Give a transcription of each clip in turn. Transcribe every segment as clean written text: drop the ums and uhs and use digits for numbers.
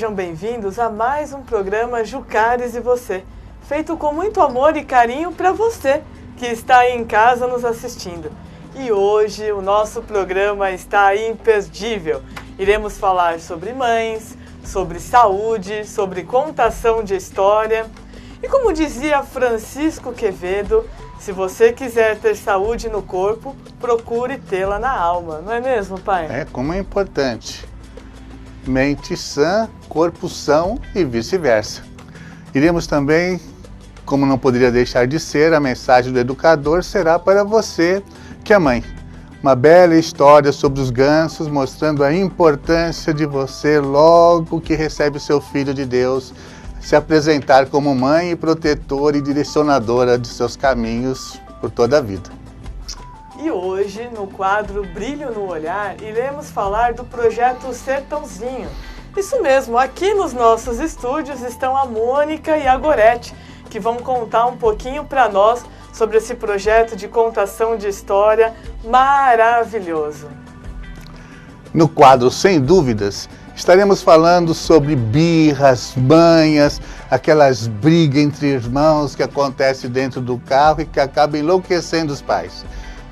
sejam bem-vindos a mais um programa Jucares e Você, feito com muito amor e carinho para você que está aí em casa nos assistindo. E hoje o nosso programa está imperdível. Iremos falar sobre mães, sobre saúde, sobre contação de história. E como dizia Francisco Quevedo, se você quiser ter saúde no corpo, procure tê-la na alma. Não é mesmo, pai? É, como é importante. Mente sã, corpo são e vice-versa. Iremos também, como não poderia deixar de ser, a mensagem do educador será para você que é mãe. Uma bela história sobre os gansos, mostrando a importância de você, logo que recebe o seu filho de Deus, se apresentar como mãe e protetora e direcionadora de seus caminhos por toda a vida. E hoje, no quadro Brilho no Olhar, iremos falar do projeto Sertãozinho. Isso mesmo, aqui nos nossos estúdios estão a Mônica e a Gorete, que vão contar um pouquinho para nós sobre esse projeto de contação de história maravilhoso. No quadro Sem Dúvidas, estaremos falando sobre birras, manhas, aquelas brigas entre irmãos que acontecem dentro do carro e que acabam enlouquecendo os pais.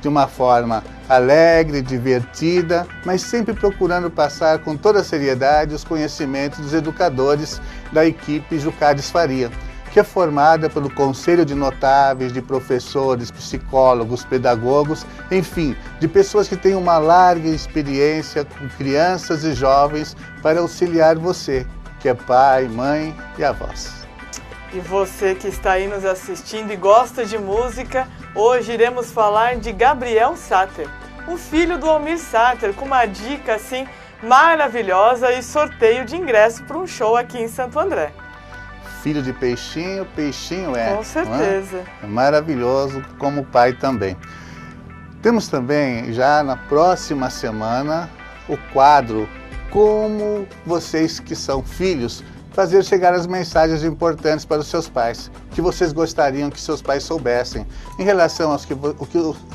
De uma forma alegre, divertida, mas sempre procurando passar com toda a seriedade os conhecimentos dos educadores da equipe Jucares Faria, que é formada pelo Conselho de Notáveis, de professores, psicólogos, pedagogos, enfim, de pessoas que têm uma larga experiência com crianças e jovens para auxiliar você, que é pai, mãe e avós. E você que está aí nos assistindo e gosta de música, hoje iremos falar de Gabriel Sater, o filho do Almir Sater, com uma dica assim maravilhosa e sorteio de ingresso para um show aqui em Santo André. Filho de peixinho, peixinho é. Com certeza. É maravilhoso, como pai também. Temos também, já na próxima semana, o quadro Como Vocês que são filhos, fazer chegar as mensagens importantes para os seus pais, que vocês gostariam que seus pais soubessem, em relação aos que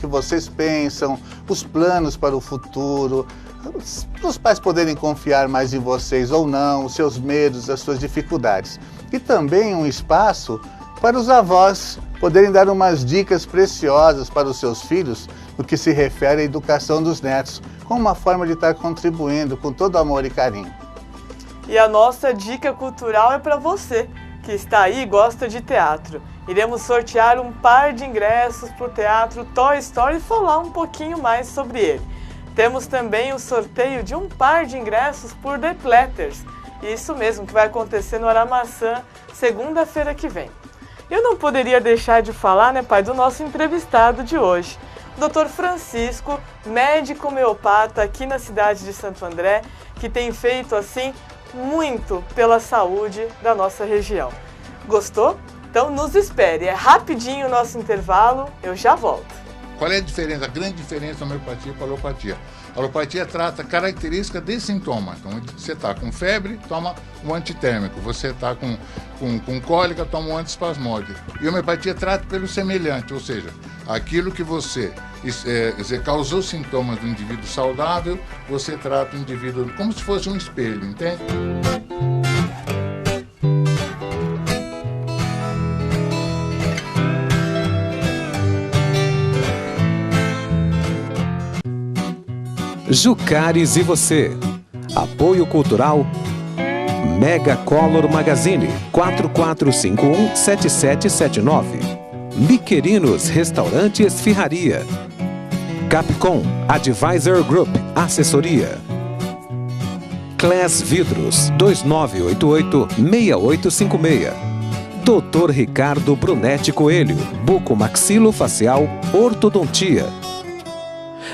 vocês pensam, os planos para o futuro, os pais poderem confiar mais em vocês ou não, os seus medos, as suas dificuldades. E também um espaço para os avós poderem dar umas dicas preciosas para os seus filhos no que se refere à educação dos netos, como uma forma de estar contribuindo com todo amor e carinho. E a nossa dica cultural é para você que está aí e gosta de teatro. Iremos sortear um par de ingressos para o teatro Toy Story e falar um pouquinho mais sobre ele. Temos também o sorteio de um par de ingressos por The Platters. Isso mesmo, que vai acontecer no Aramaçã, segunda-feira que vem. Eu não poderia deixar de falar, né, pai, do nosso entrevistado de hoje. O Dr. Francisco, médico homeopata aqui na cidade de Santo André, que tem feito, assim, muito pela saúde da nossa região. Gostou? Então nos espere, é rapidinho o nosso intervalo, eu já volto. Qual é a diferença, a grande diferença da homeopatia para a alopatia? A alopatia trata a característica de sintoma. Então, você está com febre, toma um antitérmico. Você está com cólica, toma um antiespasmódico. E a homeopatia trata pelo semelhante, ou seja, aquilo que você causou sintomas do indivíduo saudável, você trata o indivíduo como se fosse um espelho, entende? Jucares e Você. Apoio Cultural Mega Color Magazine 4451-7779. Miquerinos Restaurante Esfirraria. Capcom Advisor Group Assessoria. Class Vidros 2988-6856. Dr. Ricardo Brunetti Coelho, bucomaxilofacial, ortodontia.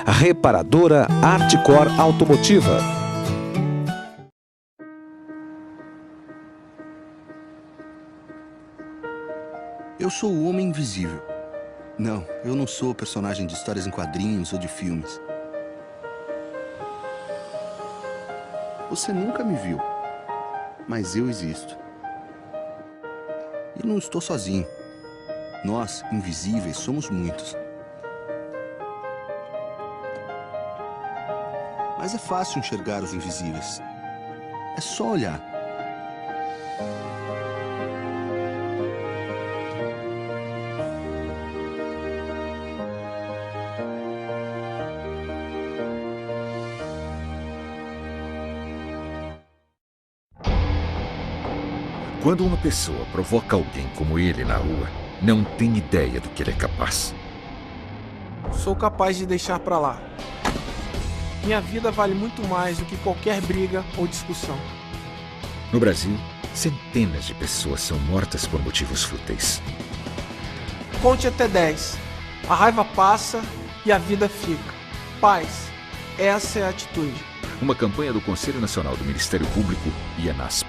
Reparadora Articor Automotiva. Eu sou o Homem Invisível. Não, eu não sou personagem de histórias em quadrinhos ou de filmes. Você nunca me viu, mas eu existo. E não estou sozinho. Nós, invisíveis, somos muitos. Mas é fácil enxergar os invisíveis. É só olhar. Quando uma pessoa provoca alguém como ele na rua, não tem ideia do que ele é capaz. Sou capaz de deixar pra lá. Minha vida vale muito mais do que qualquer briga ou discussão. No Brasil, centenas de pessoas são mortas por motivos fúteis. Conte até 10. A raiva passa e a vida fica. Paz. Essa é a atitude. Uma campanha do Conselho Nacional do Ministério Público e ANASP.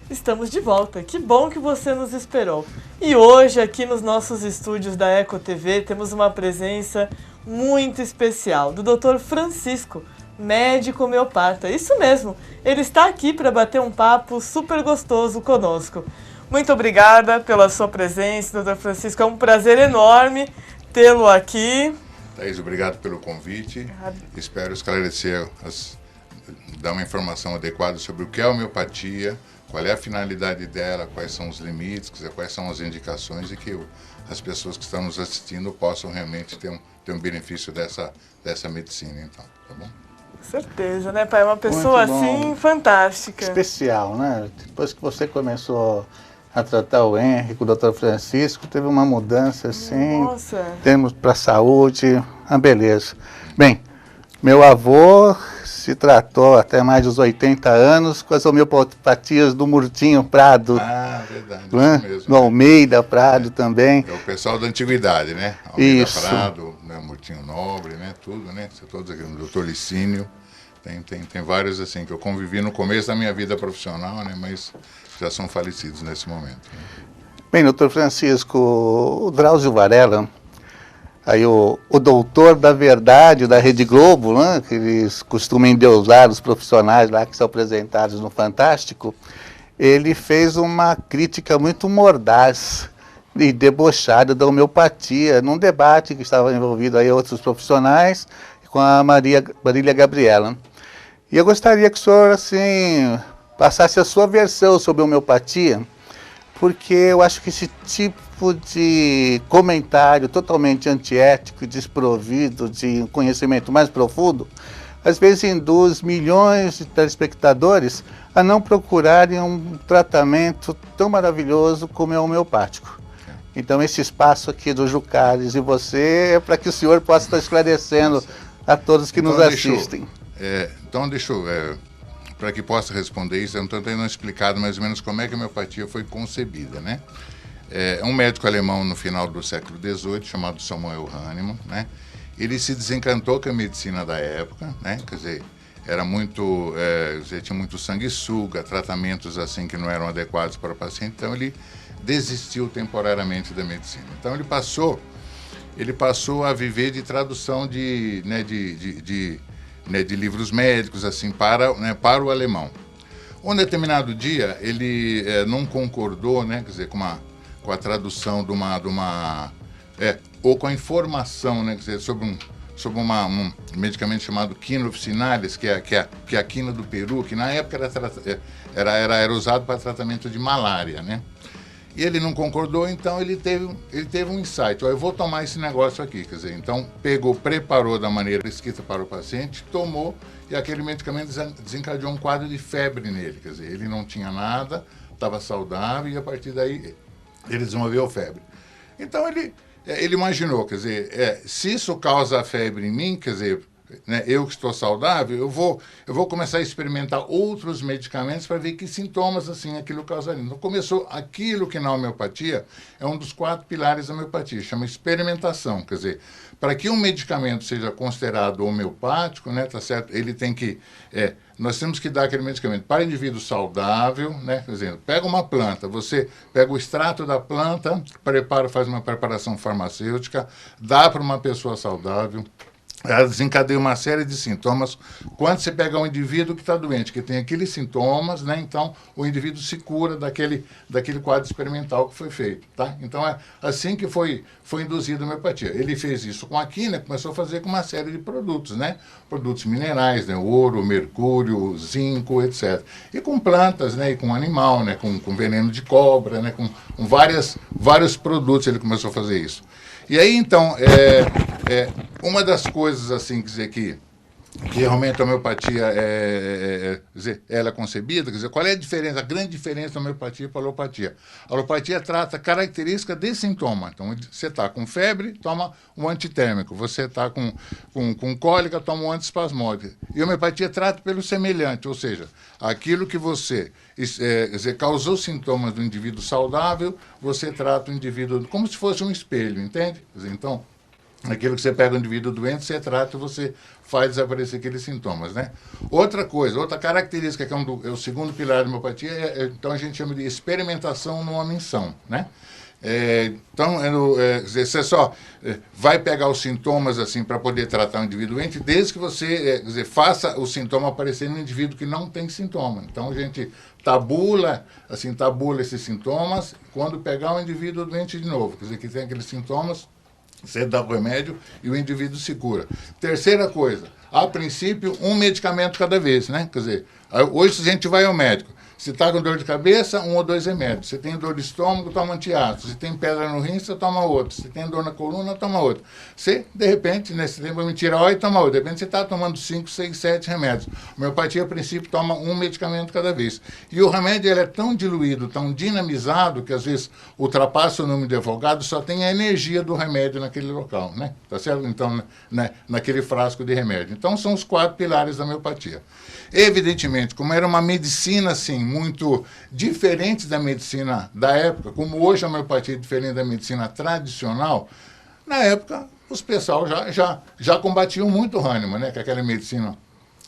Estamos de volta, que bom que você nos esperou. E hoje aqui nos nossos estúdios da Eco TV temos uma presença muito especial do Dr. Francisco, médico homeopata. Isso mesmo, ele está aqui para bater um papo super gostoso conosco. Muito obrigada pela sua presença, Dr. Francisco, é um prazer enorme tê-lo aqui. Thaís, obrigado pelo convite. Espero esclarecer, dar uma informação adequada sobre o que é a homeopatia, qual é a finalidade dela, quais são os limites, quais são as indicações e que as pessoas que estão nos assistindo possam realmente ter um benefício dessa medicina, então, tá bom? Com certeza, né, pai? Uma pessoa assim fantástica. Especial, né? Depois que você começou a tratar o Henrique, o Dr. Francisco, teve uma mudança assim, temos para a saúde, uma beleza. Bem, meu avô se tratou até mais dos 80 anos com as homeopatias do Murtinho Prado. Ah, verdade, né? Isso mesmo. Do Almeida Prado também. É o pessoal da antiguidade, né? Almeida Isso. Prado, né? Murtinho Nobre, né? Tudo, né? Todos aqui, o Dr. Licínio. Tem vários assim que eu convivi no começo da minha vida profissional, né? Mas já são falecidos nesse momento. Bem, doutor Francisco, o Drauzio Varela, aí o doutor da verdade da Rede Globo, né, que eles costumam endeusar os profissionais lá que são apresentados no Fantástico, ele fez uma crítica muito mordaz e debochada da homeopatia, num debate que estava envolvido aí outros profissionais com a Marília Gabriela. E eu gostaria que o senhor, assim, passasse a sua versão sobre a homeopatia, porque eu acho que esse tipo de comentário totalmente antiético e desprovido de conhecimento mais profundo, às vezes induz milhões de telespectadores a não procurarem um tratamento tão maravilhoso como é o homeopático. Então esse espaço aqui do Jucales e você é para que o senhor possa estar esclarecendo a todos que nos assistem. Para que possa responder isso, eu não tenho explicado mais ou menos como é que a homeopatia foi concebida, né? Um médico alemão no final do século XVIII, chamado Samuel Hahnemann, né? Ele se desencantou com a medicina da época, né? Quer dizer, era muito, tinha muito sanguessuga, tratamentos assim que não eram adequados para o paciente, então ele desistiu temporariamente da medicina. Então ele passou a viver de tradução de livros médicos assim para o alemão. Um determinado dia ele não concordou, né, quer dizer, com a tradução ou com a informação, né, quer dizer, sobre um medicamento chamado quina officinalis, que é a quina do Peru, que na época era usado para tratamento de malária, né? E ele não concordou, então ele teve um insight. Eu vou tomar esse negócio aqui, quer dizer, então preparou da maneira escrita para o paciente, tomou, e aquele medicamento desencadeou um quadro de febre nele, quer dizer, ele não tinha nada, estava saudável, e a partir daí ele desenvolveu febre. Então ele imaginou, quer dizer, se isso causa febre em mim, quer dizer, né, eu que estou saudável, eu vou começar a experimentar outros medicamentos para ver que sintomas assim aquilo causaria. Então começou aquilo que na homeopatia é um dos 4 pilares da homeopatia, chama experimentação. Quer dizer, para que um medicamento seja considerado homeopático, né, tá certo? Ele tem que nós temos que dar aquele medicamento para indivíduo saudável, né? Quer dizer, pega uma planta, você pega o extrato da planta, faz uma preparação farmacêutica, dá para uma pessoa saudável, ela desencadeia uma série de sintomas. Quando você pega um indivíduo que está doente, que tem aqueles sintomas, né, então o indivíduo se cura daquele quadro experimental que foi feito. Tá? Então é assim que foi induzida a homeopatia. Ele fez isso com a quina, começou a fazer com uma série de produtos, né? Produtos minerais, né? Ouro, mercúrio, zinco, etc. E com plantas, né? E com animal, né? Com veneno de cobra, né? Com vários produtos ele começou a fazer isso. E aí, então, uma das coisas, assim, quer dizer, que realmente a homeopatia ela é concebida, quer dizer, qual é a diferença, a grande diferença da homeopatia para a alopatia? A alopatia trata característica de sintoma. Então, você está com febre, toma um antitérmico. Você está com cólica, toma um antiespasmódico. E a homeopatia trata pelo semelhante, ou seja, aquilo que você causou sintomas do indivíduo saudável, você trata o indivíduo como se fosse um espelho, entende? Quer dizer, então, aquilo que você pega o indivíduo doente, você trata e você faz desaparecer aqueles sintomas, né? Outra coisa, outra característica que é o segundo pilar da homeopatia, então a gente chama de experimentação numa menção, né? Então, você só vai pegar os sintomas assim para poder tratar o indivíduo doente, desde que você faça o sintoma aparecer no indivíduo que não tem sintoma. Então, a gente tabula esses sintomas, quando pegar o indivíduo doente de novo, quer dizer, que tem aqueles sintomas, você dá o remédio e o indivíduo se cura. Terceira coisa, a princípio, um medicamento cada vez, né? Quer dizer, hoje se a gente vai ao médico, se está com dor de cabeça, 1 ou 2 remédios. Se tem dor de estômago, toma antiácido. Se tem pedra no rim, você toma outro. Se tem dor na coluna, toma outro. Se, de repente, nesse tempo, me tireoide, toma outro. De repente, você está tomando 5, 6, 7 remédios. A homeopatia, a princípio, toma um medicamento cada vez. E o remédio ele é tão diluído, tão dinamizado, que às vezes ultrapassa o número de advogados, só tem a energia do remédio naquele local, né? Tá certo? Então, naquele frasco de remédio. Então, são os 4 pilares da homeopatia. Evidentemente, como era uma medicina, assim, muito diferente da medicina da época, como hoje a homeopatia é diferente da medicina tradicional, na época os pessoal já combatiam muito o Hahnemann, né? Que aquela medicina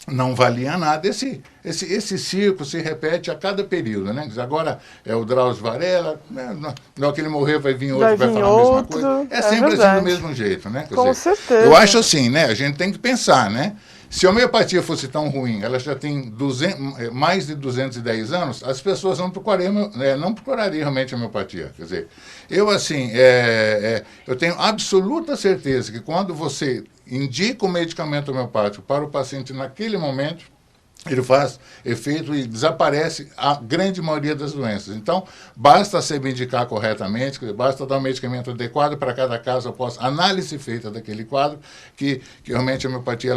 não valia nada. Esse ciclo se repete a cada período, né? Agora é o Drauzio Varela, né? Não que ele morrer vai vir outro, vai falar a mesma coisa. É sempre assim do mesmo jeito, né? Com certeza. Eu acho assim, né? A gente tem que pensar, né? Se a homeopatia fosse tão ruim, ela já tem mais de 210 anos, as pessoas não procurariam realmente a homeopatia. Quer dizer, eu assim, eu tenho absoluta certeza que quando você indica o medicamento homeopático para o paciente naquele momento, ele faz efeito e desaparece a grande maioria das doenças. Então, basta se indicar corretamente, basta dar um medicamento adequado para cada caso após análise feita daquele quadro, que realmente a homeopatia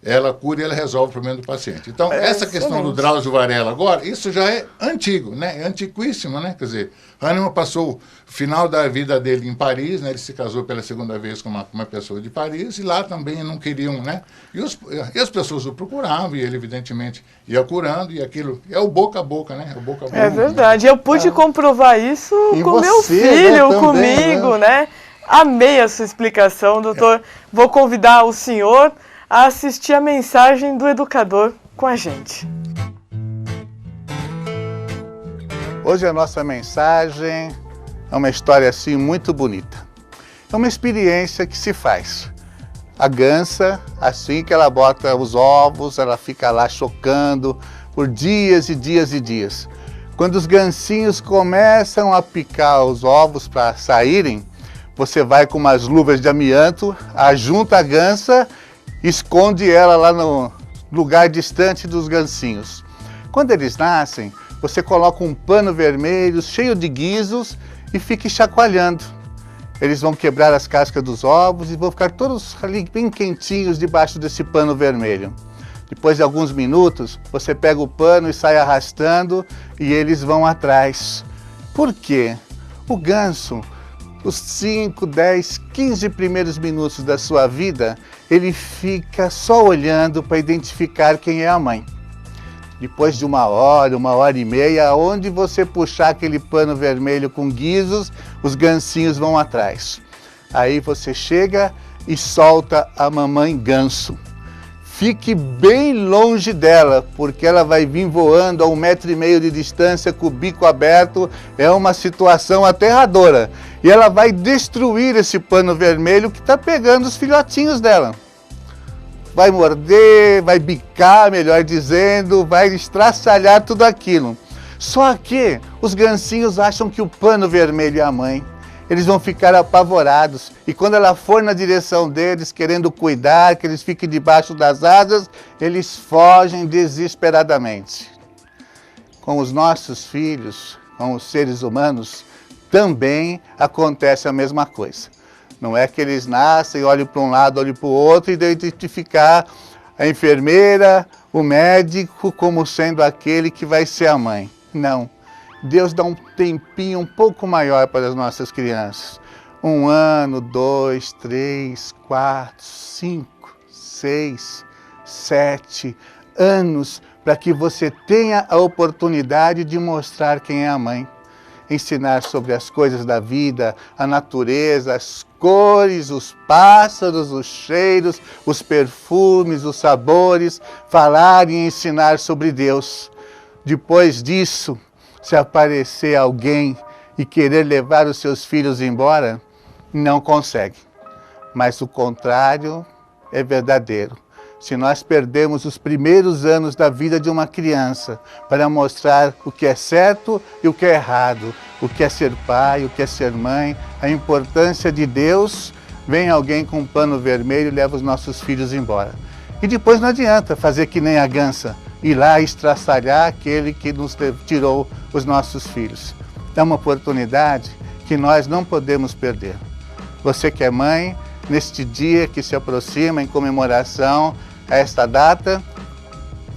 ela cura e ela resolve o problema do paciente. Então, essa questão do Drauzio Varela agora, isso já é antigo, né? É antiquíssimo, né? Quer dizer, Hahnemann passou o final da vida dele em Paris, né? Ele se casou pela segunda vez com uma pessoa de Paris, e lá também não queriam, né? E as pessoas o procuravam, e ele evidentemente ia curando, e aquilo é o boca a boca, né? O boca a boca, é verdade. Eu pude comprovar isso e com você, meu filho, né, também, comigo, né? Amei a sua explicação, doutor. Vou convidar o senhor a assistir a mensagem do educador com a gente. Hoje a nossa mensagem é uma história assim muito bonita. É uma experiência que se faz. A gansa, assim que ela bota os ovos, ela fica lá chocando por dias e dias e dias. Quando os gansinhos começam a picar os ovos para saírem, você vai com umas luvas de amianto, ajunta a gansa, esconde ela lá no lugar distante dos gansinhos. Quando eles nascem, você coloca um pano vermelho cheio de guizos e fica chacoalhando. Eles vão quebrar as cascas dos ovos e vão ficar todos ali bem quentinhos debaixo desse pano vermelho. Depois de alguns minutos, você pega o pano e sai arrastando e eles vão atrás. Por quê? O ganso os 5, 10, 15 primeiros minutos da sua vida, ele fica só olhando para identificar quem é a mãe. Depois de 1 hora, 1 hora e meia, aonde você puxar aquele pano vermelho com guizos, os gancinhos vão atrás. Aí você chega e solta a mamãe ganso. Fique bem longe dela, porque ela vai vir voando a 1,5 metro de distância com o bico aberto. É uma situação aterradora. E ela vai destruir esse pano vermelho que está pegando os filhotinhos dela. Vai morder, vai bicar, melhor dizendo, vai estraçalhar tudo aquilo. Só que os gancinhos acham que o pano vermelho é a mãe. Eles vão ficar apavorados. E quando ela for na direção deles, querendo cuidar, que eles fiquem debaixo das asas, eles fogem desesperadamente. Com os nossos filhos, com os seres humanos, também acontece a mesma coisa. Não é que eles nascem, olham para um lado, olham para o outro e de identificar a enfermeira, o médico como sendo aquele que vai ser a mãe. Não. Deus dá um tempinho um pouco maior para as nossas crianças. 1 ano, 2, 3, 4, 5, 6, 7 anos para que você tenha a oportunidade de mostrar quem é a mãe. Ensinar sobre as coisas da vida, a natureza, as cores, os pássaros, os cheiros, os perfumes, os sabores, falar e ensinar sobre Deus. Depois disso, se aparecer alguém e querer levar os seus filhos embora, não consegue. Mas o contrário é verdadeiro. Se nós perdemos os primeiros anos da vida de uma criança para mostrar o que é certo e o que é errado, o que é ser pai, o que é ser mãe, a importância de Deus, vem alguém com um pano vermelho e leva os nossos filhos embora. E depois não adianta fazer que nem a gança, ir lá estraçalhar aquele que nos tirou os nossos filhos. É uma oportunidade que nós não podemos perder. Você que é mãe, neste dia que se aproxima em comemoração a esta data,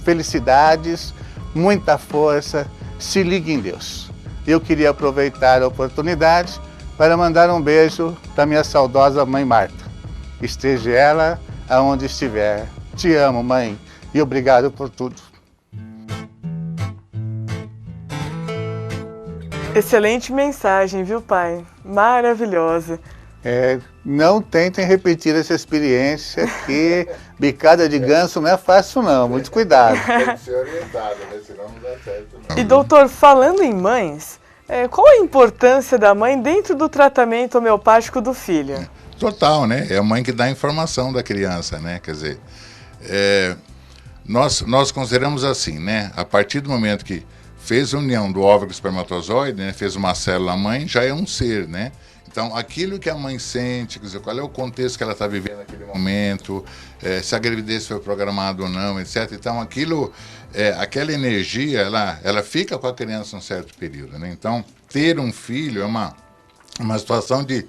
felicidades, muita força, se ligue em Deus. Eu queria aproveitar a oportunidade para mandar um beijo da minha saudosa mãe Marta. Esteja ela aonde estiver. Te amo, mãe, e obrigado por tudo. Excelente mensagem, viu, pai? Maravilhosa. Não tentem repetir essa experiência, que bicada de ganso não é fácil não, muito cuidado. Tem que ser orientado, né? Senão não dá certo. Não. E doutor, falando em mães, qual a importância da mãe dentro do tratamento homeopático do filho? Total, né? É a mãe que dá a informação da criança, né? Quer dizer, nós consideramos assim, né? A partir do momento que fez a união do óvulo com o espermatozoide, né? Fez uma célula mãe, já é um ser, né? Então, aquilo que a mãe sente, quer dizer, qual é o contexto que ela está vivendo naquele momento, se a gravidez foi programada ou não, etc. Então, aquela energia, ela fica com a criança um certo período, né? Então, ter um filho é uma situação de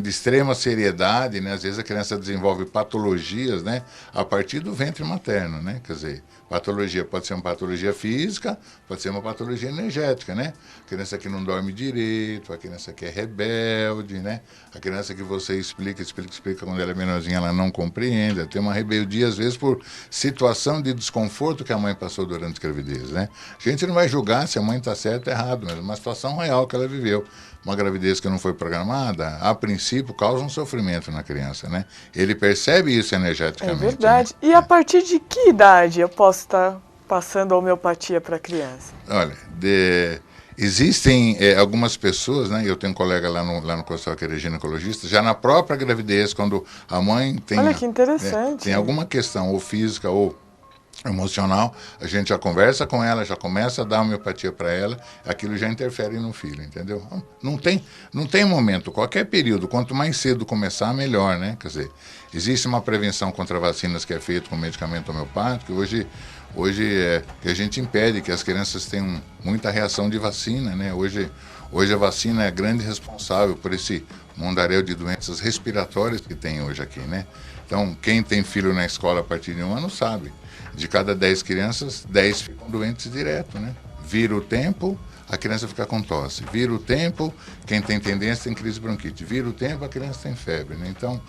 extrema seriedade, né? Às vezes a criança desenvolve patologias, né? A partir do ventre materno, né? Quer dizer, patologia pode ser uma patologia física, pode ser uma patologia energética, né? A criança que não dorme direito, a criança que é rebelde, né? A criança que você explica, quando ela é menorzinha, ela não compreende, ela tem uma rebeldia, às vezes, por situação de desconforto que a mãe passou durante a gravidez, né? A gente não vai julgar se a mãe está certa ou errada, mas é uma situação real que ela viveu. Uma gravidez que não foi programada, a princípio, causa um sofrimento na criança, né? Ele percebe isso energeticamente. É verdade. Né? E a partir de que idade eu posso estar passando a homeopatia para a criança? Olha, existem algumas pessoas, né? Eu tenho um colega lá no consultório que é ginecologista, já na própria gravidez, quando a mãe tem... Olha que interessante. Tem alguma questão, ou física, ou emocional, a gente já conversa com ela, já começa a dar homeopatia para ela, aquilo já interfere no filho, entendeu? Não tem momento, qualquer período, quanto mais cedo começar, melhor, né? Quer dizer, existe uma prevenção contra vacinas que é feita com medicamento homeopático, hoje que a gente impede que as crianças tenham muita reação de vacina, né? Hoje a vacina é a grande responsável por esse mundaréu de doenças respiratórias que tem hoje aqui, né? Então, quem tem filho na escola a partir de 1 ano sabe. De cada 10 crianças, 10 ficam doentes direto, né? Vira o tempo, a criança fica com tosse. Vira o tempo, quem tem tendência tem crise de bronquite. Vira o tempo, a criança tem febre, né? Então,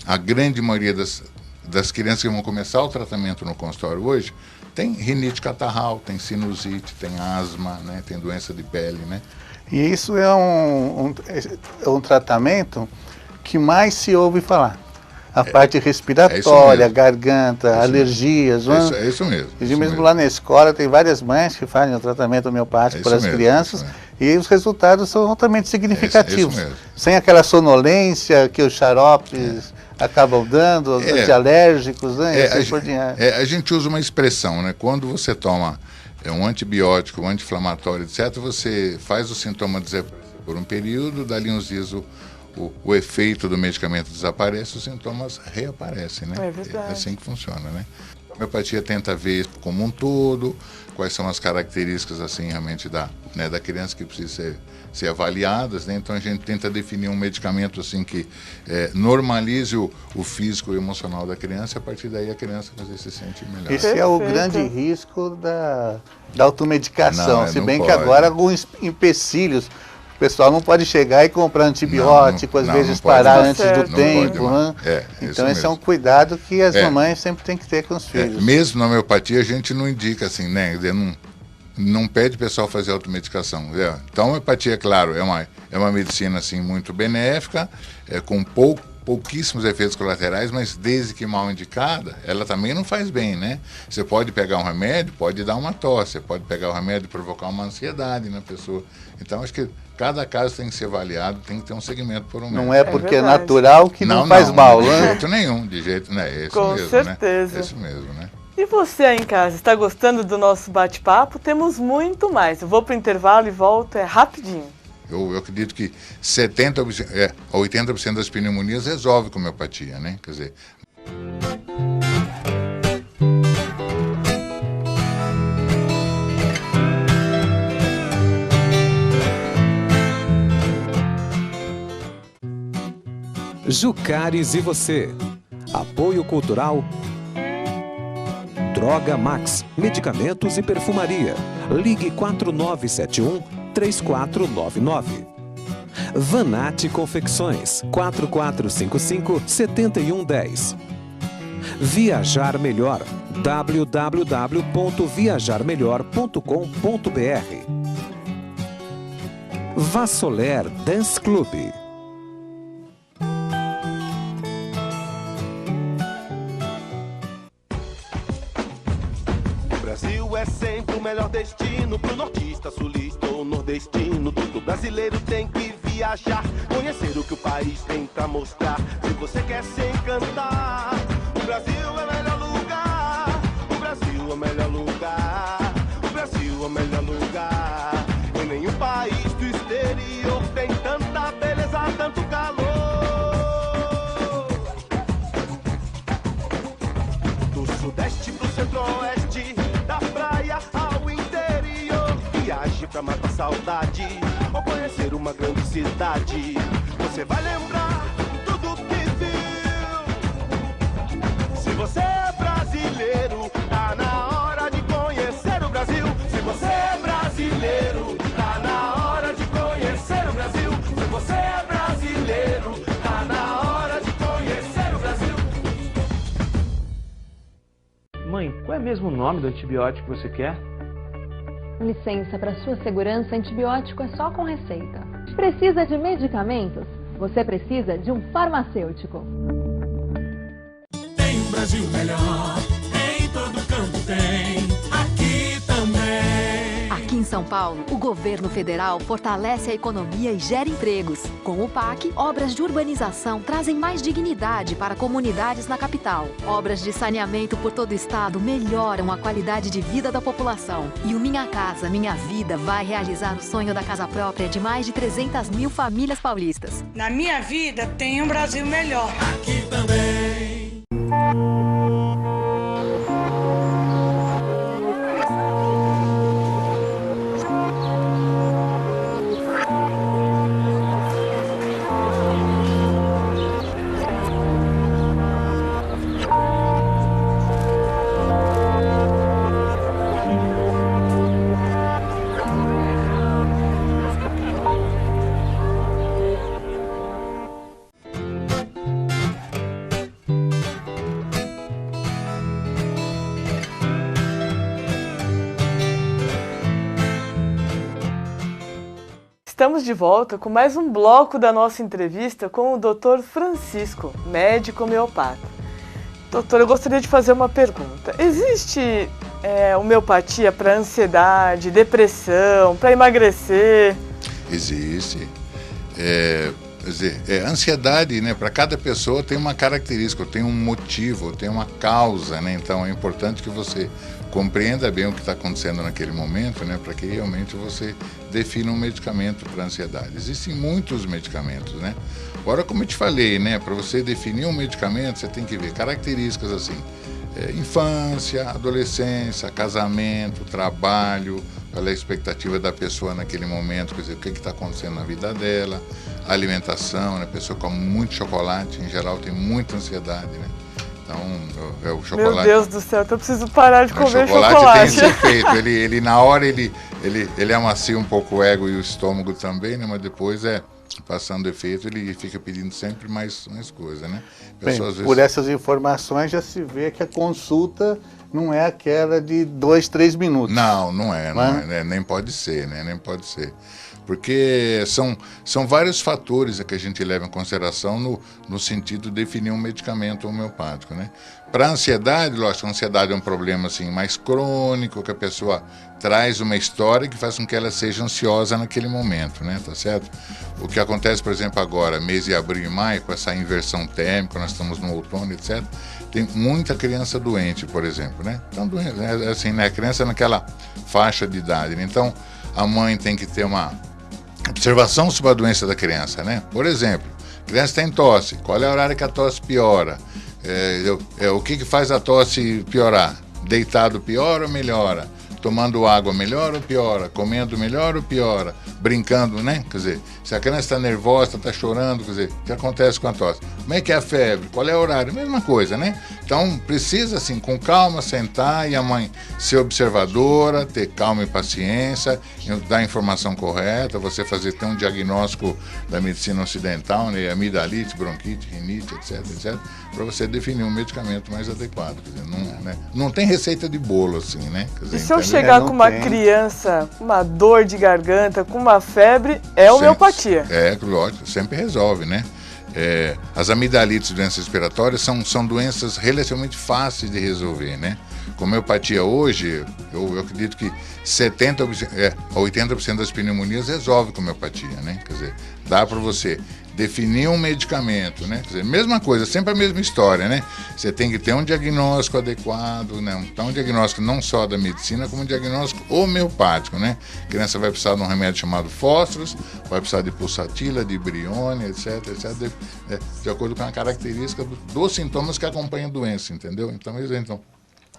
a grande maioria das crianças que vão começar o tratamento no consultório hoje tem rinite catarral, tem sinusite, tem asma, né? Tem doença de pele, né? E isso é um tratamento que mais se ouve falar. A parte respiratória, garganta, alergias. É isso mesmo. E mesmo lá na escola tem várias mães que fazem o tratamento homeopático para as crianças e os resultados são altamente significativos. Sem aquela sonolência que os xaropes acabam dando, antialérgicos, né? A gente usa uma expressão, né? Quando você toma um antibiótico, um anti-inflamatório, etc., você faz o sintoma desaparecer por um período, dali uns dias o efeito do medicamento desaparece, os sintomas reaparecem, né? É verdade. É assim que funciona, né? A homeopatia tenta ver como um todo, quais são as características, assim, realmente da criança que precisam ser avaliadas, né? Então a gente tenta definir um medicamento, assim, que normalize o físico e o emocional da criança, e a partir daí a criança se sente melhor. Esse é o grande risco da automedicação, se bem que agora alguns empecilhos. O pessoal não pode chegar e comprar antibiótico, às vezes parar antes do tempo. Né? Então esse é um cuidado que as mamães sempre têm que ter com os filhos. Mesmo na homeopatia a gente não indica assim, né? Não pede o pessoal fazer automedicação. Então a homeopatia, claro, é uma medicina assim, muito benéfica, com pouquíssimos efeitos colaterais, mas desde que mal indicada, ela também não faz bem, né? Você pode pegar um remédio, pode dar uma tosse, você pode pegar o remédio e provocar uma ansiedade na pessoa. Então acho que cada caso tem que ser avaliado, tem que ter um segmento por um médico. Não é porque é natural que não faz mal, né? De jeito nenhum, é isso com mesmo, certeza. Né? É isso mesmo, né? E você aí em casa, está gostando do nosso bate-papo? Temos muito mais. Eu vou para o intervalo e volto, rapidinho. Eu acredito que 70% a 80% das pneumonias resolve com homeopatia, né? Quer dizer... Jucares e você. Apoio cultural. Droga Max, medicamentos e perfumaria. Ligue 4971-3499. Vanatti Confecções, 4455-7110. Viajar Melhor, www.viajarmelhor.com.br. Vassoler Dance Club. É sempre o melhor destino pro nortista, sulista ou nordestino. Todo brasileiro tem que viajar, conhecer o que o país tem pra mostrar. Se você quer se encantar, o Brasil é o melhor lugar. O Brasil é o melhor lugar. O Brasil é o melhor lugar. Em nenhum país do exterior tem tanta beleza, tanto calor. Do sudeste pro centro-oeste, da praia ao interior, viaje pra matar saudade ou conhecer uma grande cidade. Você vai lembrar tudo que viu. Se você é brasileiro, tá na hora de conhecer o Brasil. Se você é brasileiro, tá na hora de conhecer o Brasil. Se você é brasileiro, tá na hora de conhecer o Brasil. Mãe, qual é mesmo o nome do antibiótico que você quer? Licença, para sua segurança, antibiótico é só com receita. Precisa de medicamentos? Você precisa de um farmacêutico. Tem um Brasil melhor, em todo canto tem, aqui também. Aqui em São Paulo, o governo federal fortalece a economia e gera empregos. Com o PAC, obras de urbanização trazem mais dignidade para comunidades na capital. Obras de saneamento por todo o estado melhoram a qualidade de vida da população. E o Minha Casa, Minha Vida vai realizar o sonho da casa própria de mais de 300 mil famílias paulistas. Na minha vida tem um Brasil melhor. Aqui também. Estamos de volta com mais um bloco da nossa entrevista com o Dr. Francisco, médico homeopata. Doutor, eu gostaria de fazer uma pergunta. Existe homeopatia para ansiedade, depressão, para emagrecer? Existe. Quer dizer, ansiedade, né, para cada pessoa tem uma característica, tem um motivo, tem uma causa, né? Então é importante que você compreenda bem o que está acontecendo naquele momento, né, para que realmente você defina um medicamento para ansiedade. Existem muitos medicamentos, né? Agora, como eu te falei, né, para você definir um medicamento, você tem que ver características assim, infância, adolescência, casamento, trabalho, qual é a expectativa da pessoa naquele momento, quer dizer, o que está acontecendo na vida dela, alimentação, né, a pessoa come muito chocolate, em geral tem muita ansiedade, né? Então, o chocolate... Meu Deus do céu, então eu preciso parar de comer chocolate. O chocolate tem esse efeito, ele na hora ele amacia um pouco o ego e o estômago também, né? Mas depois passando o efeito, ele fica pedindo sempre mais coisa, né? Bem, por essas informações já se vê que a consulta não é aquela de 2, 3 minutos. Não é, né? Nem pode ser, né? Nem pode ser. Porque são vários fatores que a gente leva em consideração no sentido de definir um medicamento homeopático, né? Para a ansiedade, lógico, a ansiedade é um problema assim, mais crônico, que a pessoa traz uma história que faz com que ela seja ansiosa naquele momento, né? Tá certo? O que acontece, por exemplo, agora, mês de abril e maio, com essa inversão térmica, nós estamos no outono, etc., tem muita criança doente, por exemplo, né? Então, assim, né? A criança naquela faixa de idade, né? Então, a mãe tem que ter uma observação sobre a doença da criança, né? Por exemplo, a criança tem tosse, qual é o horário que a tosse piora? O que faz a tosse piorar? Deitado piora ou melhora? Tomando água melhora ou piora? Comendo melhor ou piora? Brincando, né? Quer dizer, se a criança está nervosa, está chorando, quer dizer, o que acontece com a tosse? Como é que é a febre? Qual é o horário? Mesma coisa, né? Então, precisa, assim, com calma, sentar e a mãe ser observadora, ter calma e paciência, dar a informação correta, você ter um diagnóstico da medicina ocidental, né? Amidalite, bronquite, rinite, etc, para você definir um medicamento mais adequado. Quer dizer, não tem receita de bolo, assim, né? Quer dizer, e se eu chegar com uma criança, uma dor de garganta, com uma febre, homeopatia? Lógico, sempre resolve, né? As amidalites, doenças respiratórias, são doenças relativamente fáceis de resolver, né? Com homeopatia hoje, eu acredito que 70% a 80% das pneumonias resolve com homeopatia, né? Quer dizer, dá para você definir um medicamento, né? Quer dizer, mesma coisa, sempre a mesma história, né? Você tem que ter um diagnóstico adequado, né? Então, um diagnóstico não só da medicina, como um diagnóstico homeopático, né? A criança vai precisar de um remédio chamado fósforos, vai precisar de pulsatila, de brione, etc, de acordo com a característica dos sintomas que acompanham a doença, entendeu? Então,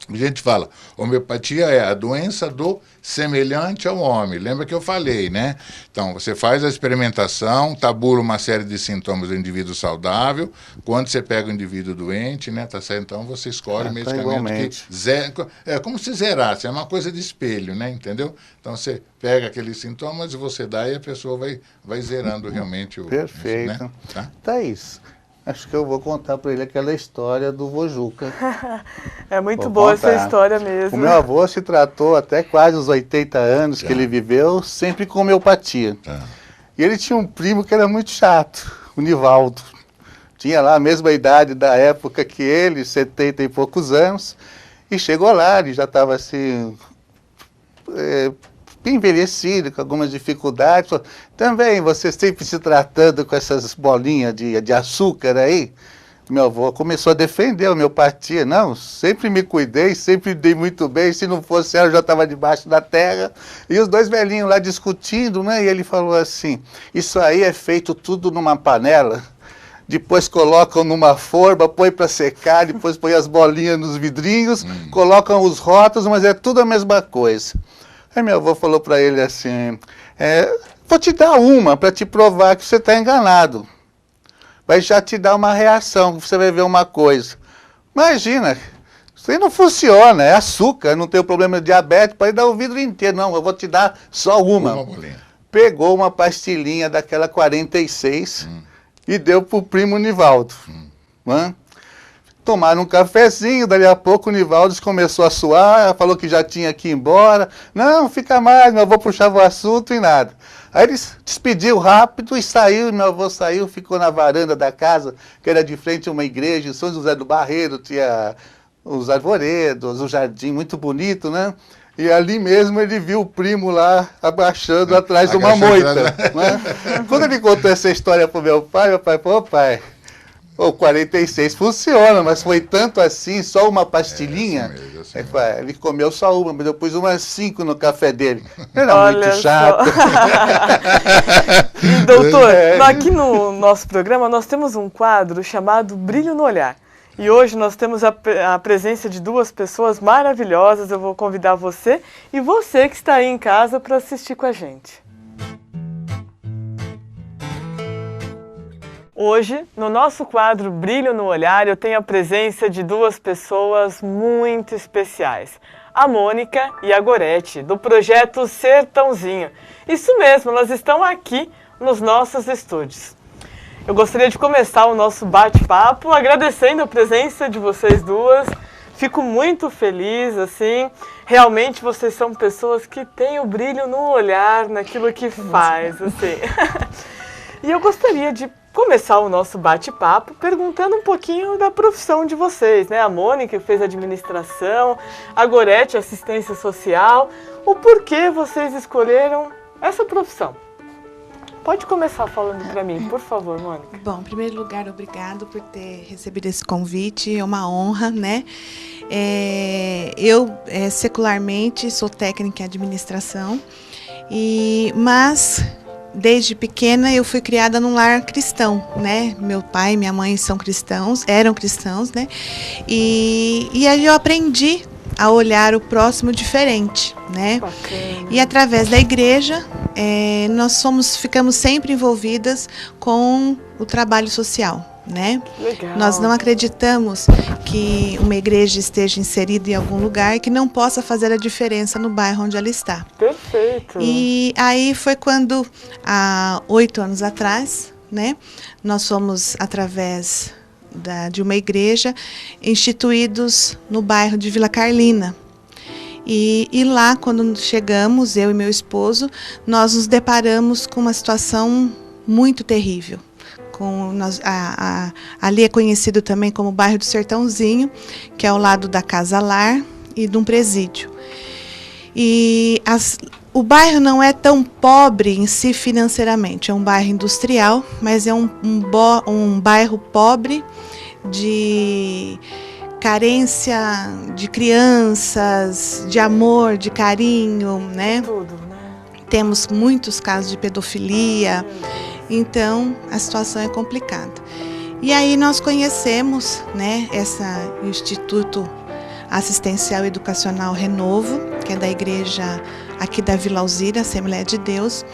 a gente fala, homeopatia é a doença do semelhante ao homem. Lembra que eu falei, né? Então, você faz a experimentação, tabula uma série de sintomas do indivíduo saudável. Quando você pega o indivíduo doente, né? Tá certo? Então, você escolhe o medicamento que é como se zerasse, é uma coisa de espelho, né? Entendeu? Então, você pega aqueles sintomas e você dá e a pessoa vai zerando realmente o... Perfeito. Né? Tá? Thaís, acho que eu vou contar para ele aquela história do vô Juca. É muito boa essa história mesmo. O meu avô se tratou até quase os 80 anos que ele viveu, sempre com homeopatia. E ele tinha um primo que era muito chato, o Nivaldo. Tinha lá a mesma idade da época que ele, 70 e poucos anos. E chegou lá, ele já estava assim... envelhecido, com algumas dificuldades. Também você sempre se tratando com essas bolinhas de açúcar aí. Meu avô começou a defender a homeopatia. Não, sempre me cuidei, sempre dei muito bem. Se não fosse ela, eu já estava debaixo da terra. E os dois velhinhos lá discutindo, né? E ele falou assim, isso aí é feito tudo numa panela. Depois colocam numa forma, põe para secar, depois põe as bolinhas nos vidrinhos, colocam os rótulos, mas é tudo a mesma coisa. Aí meu avô falou para ele assim, vou te dar uma para te provar que você está enganado. Vai já te dar uma reação, você vai ver uma coisa. Imagina, isso aí não funciona, é açúcar, não tem o problema de diabetes, pode dar o vidro inteiro. Não, eu vou te dar só uma. Pegou uma pastilhinha daquela 46 e deu para o primo Nivaldo. tomaram um cafezinho, dali a pouco o Nivaldo começou a suar, falou que já tinha que ir embora. Não, fica mais, meu avô puxava o assunto e nada. Aí ele despediu rápido e saiu, meu avô saiu, ficou na varanda da casa, que era de frente a uma igreja, em São José do Barreiro, tinha os arvoredos, um jardim muito bonito, né? E ali mesmo ele viu o primo lá abaixando atrás de uma moita. Né? Quando ele contou essa história pro meu pai, pô, pai, o 46 funciona, mas foi tanto assim, só uma pastilhinha. Ele comeu só uma, mas eu pus umas 5 no café dele. Era muito chato. E, doutor, aqui no nosso programa nós temos um quadro chamado Brilho no Olhar. E hoje nós temos a presença de 2 pessoas maravilhosas. Eu vou convidar você e você que está aí em casa para assistir com a gente. Hoje, no nosso quadro Brilho no Olhar, eu tenho a presença de 2 pessoas muito especiais. A Mônica e a Gorete, do projeto Sertãozinho. Isso mesmo, elas estão aqui nos nossos estúdios. Eu gostaria de começar o nosso bate-papo agradecendo a presença de vocês 2. Fico muito feliz, assim. Realmente vocês são pessoas que têm o brilho no olhar, naquilo que faz, assim. E eu gostaria de começar o nosso bate-papo perguntando um pouquinho da profissão de vocês, né? A Mônica fez administração, a Gorete assistência social. O porquê vocês escolheram essa profissão? Pode começar falando para mim, por favor, Mônica. Bom, em primeiro lugar, obrigado por ter recebido esse convite, é uma honra, né? Eu, secularmente, sou técnica em administração, mas desde pequena eu fui criada num lar cristão, né? Meu pai e minha mãe eram cristãos, né? E aí eu aprendi a olhar o próximo diferente, né? Bacana. E através da igreja, nós ficamos sempre envolvidas com o trabalho social, né? Legal. Nós não acreditamos que uma igreja esteja inserida em algum lugar e que não possa fazer a diferença no bairro onde ela está. Perfeito. E aí foi quando, há 8 anos atrás, né? Nós fomos através de uma igreja, instituídos no bairro de Vila Carlina. E lá, quando chegamos, eu e meu esposo, nós nos deparamos com uma situação muito terrível. Ali é conhecido também como bairro do Sertãozinho, que é ao lado da Casa Lar e de um presídio. O bairro não é tão pobre em si financeiramente, é um bairro industrial, mas é um bairro pobre de carência de crianças, de amor, de carinho, né? Tudo, né? Temos muitos casos de pedofilia, então a situação é complicada. E aí nós conhecemos, né, esse Instituto Assistencial Educacional Renovo, que é da igreja aqui da Vila Alzira, Assembleia de Deus,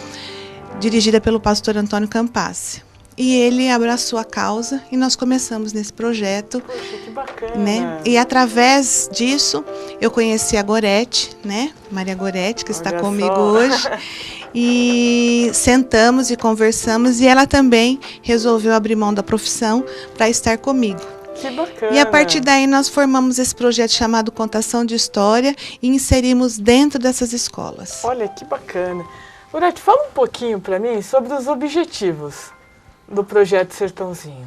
dirigida pelo pastor Antônio Campassi. E ele abraçou a causa e nós começamos nesse projeto. Poxa, que bacana. Né? E através disso eu conheci a Gorete, né? Maria Gorete, que está comigo hoje. E sentamos e conversamos e ela também resolveu abrir mão da profissão para estar comigo. Que bacana. E a partir daí nós formamos esse projeto chamado Contação de História e inserimos dentro dessas escolas. Olha, que bacana. Gorete, fala um pouquinho para mim sobre os objetivos do projeto Sertãozinho.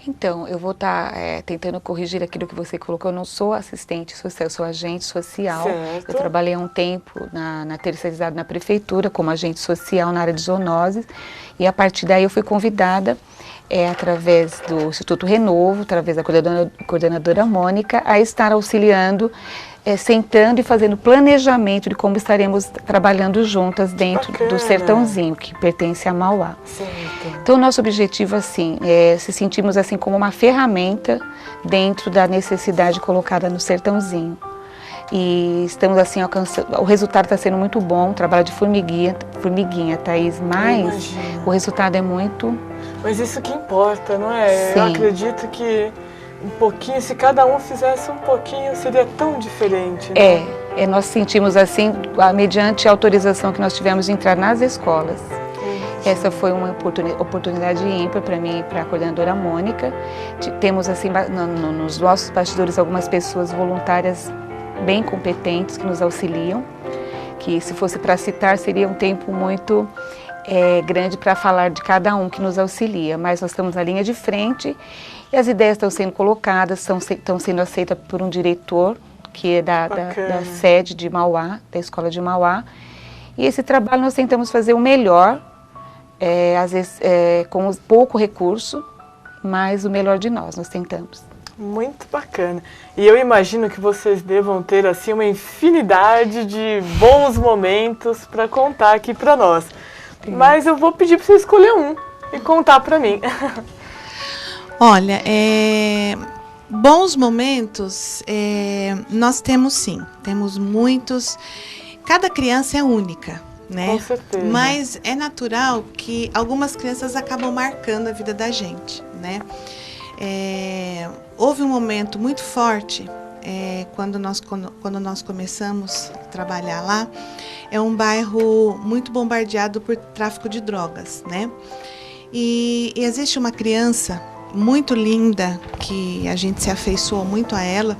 Então, eu vou estar tentando corrigir aquilo que você colocou. Eu não sou assistente social, eu sou agente social. Certo. Eu trabalhei há um tempo na terceirizada na prefeitura como agente social na área de zoonoses. E a partir daí eu fui convidada, através do Instituto Renovo, através da coordenadora Mônica, a estar auxiliando, sentando e fazendo planejamento de como estaremos trabalhando juntas dentro do Sertãozinho, que pertence a Mauá. Certo. Então, o nosso objetivo, assim, é se sentirmos assim como uma ferramenta dentro da necessidade colocada no Sertãozinho. E estamos assim alcançando, o resultado está sendo muito bom, trabalho de formiguinha, Thaís, mas o resultado é muito... Mas isso que importa, não é? Sim. Eu acredito que um pouquinho, se cada um fizesse um pouquinho, seria tão diferente, né? Nós sentimos assim, mediante a autorização que nós tivemos de entrar nas escolas. Essa foi uma oportunidade ímpar para mim e para a coordenadora Mônica. Temos assim nos nossos bastidores algumas pessoas voluntárias bem competentes que nos auxiliam, que se fosse para citar seria um tempo muito grande para falar de cada um que nos auxilia, mas nós estamos na linha de frente e as ideias estão sendo colocadas, estão sendo aceitas por um diretor que é da sede de Mauá, da escola de Mauá. E esse trabalho nós tentamos fazer o melhor, às vezes com pouco recurso, mas o melhor de nós tentamos. Muito bacana. E eu imagino que vocês devam ter assim uma infinidade de bons momentos para contar aqui para nós. Mas eu vou pedir para você escolher um e contar para mim. Olha, bons momentos nós temos sim, temos muitos. Cada criança é única, né? Com certeza. Mas é natural que algumas crianças acabam marcando a vida da gente, né? Houve um momento muito forte quando nós começamos a trabalhar lá. É um bairro muito bombardeado por tráfico de drogas, né? E existe uma criança muito linda que a gente se afeiçoou muito a ela.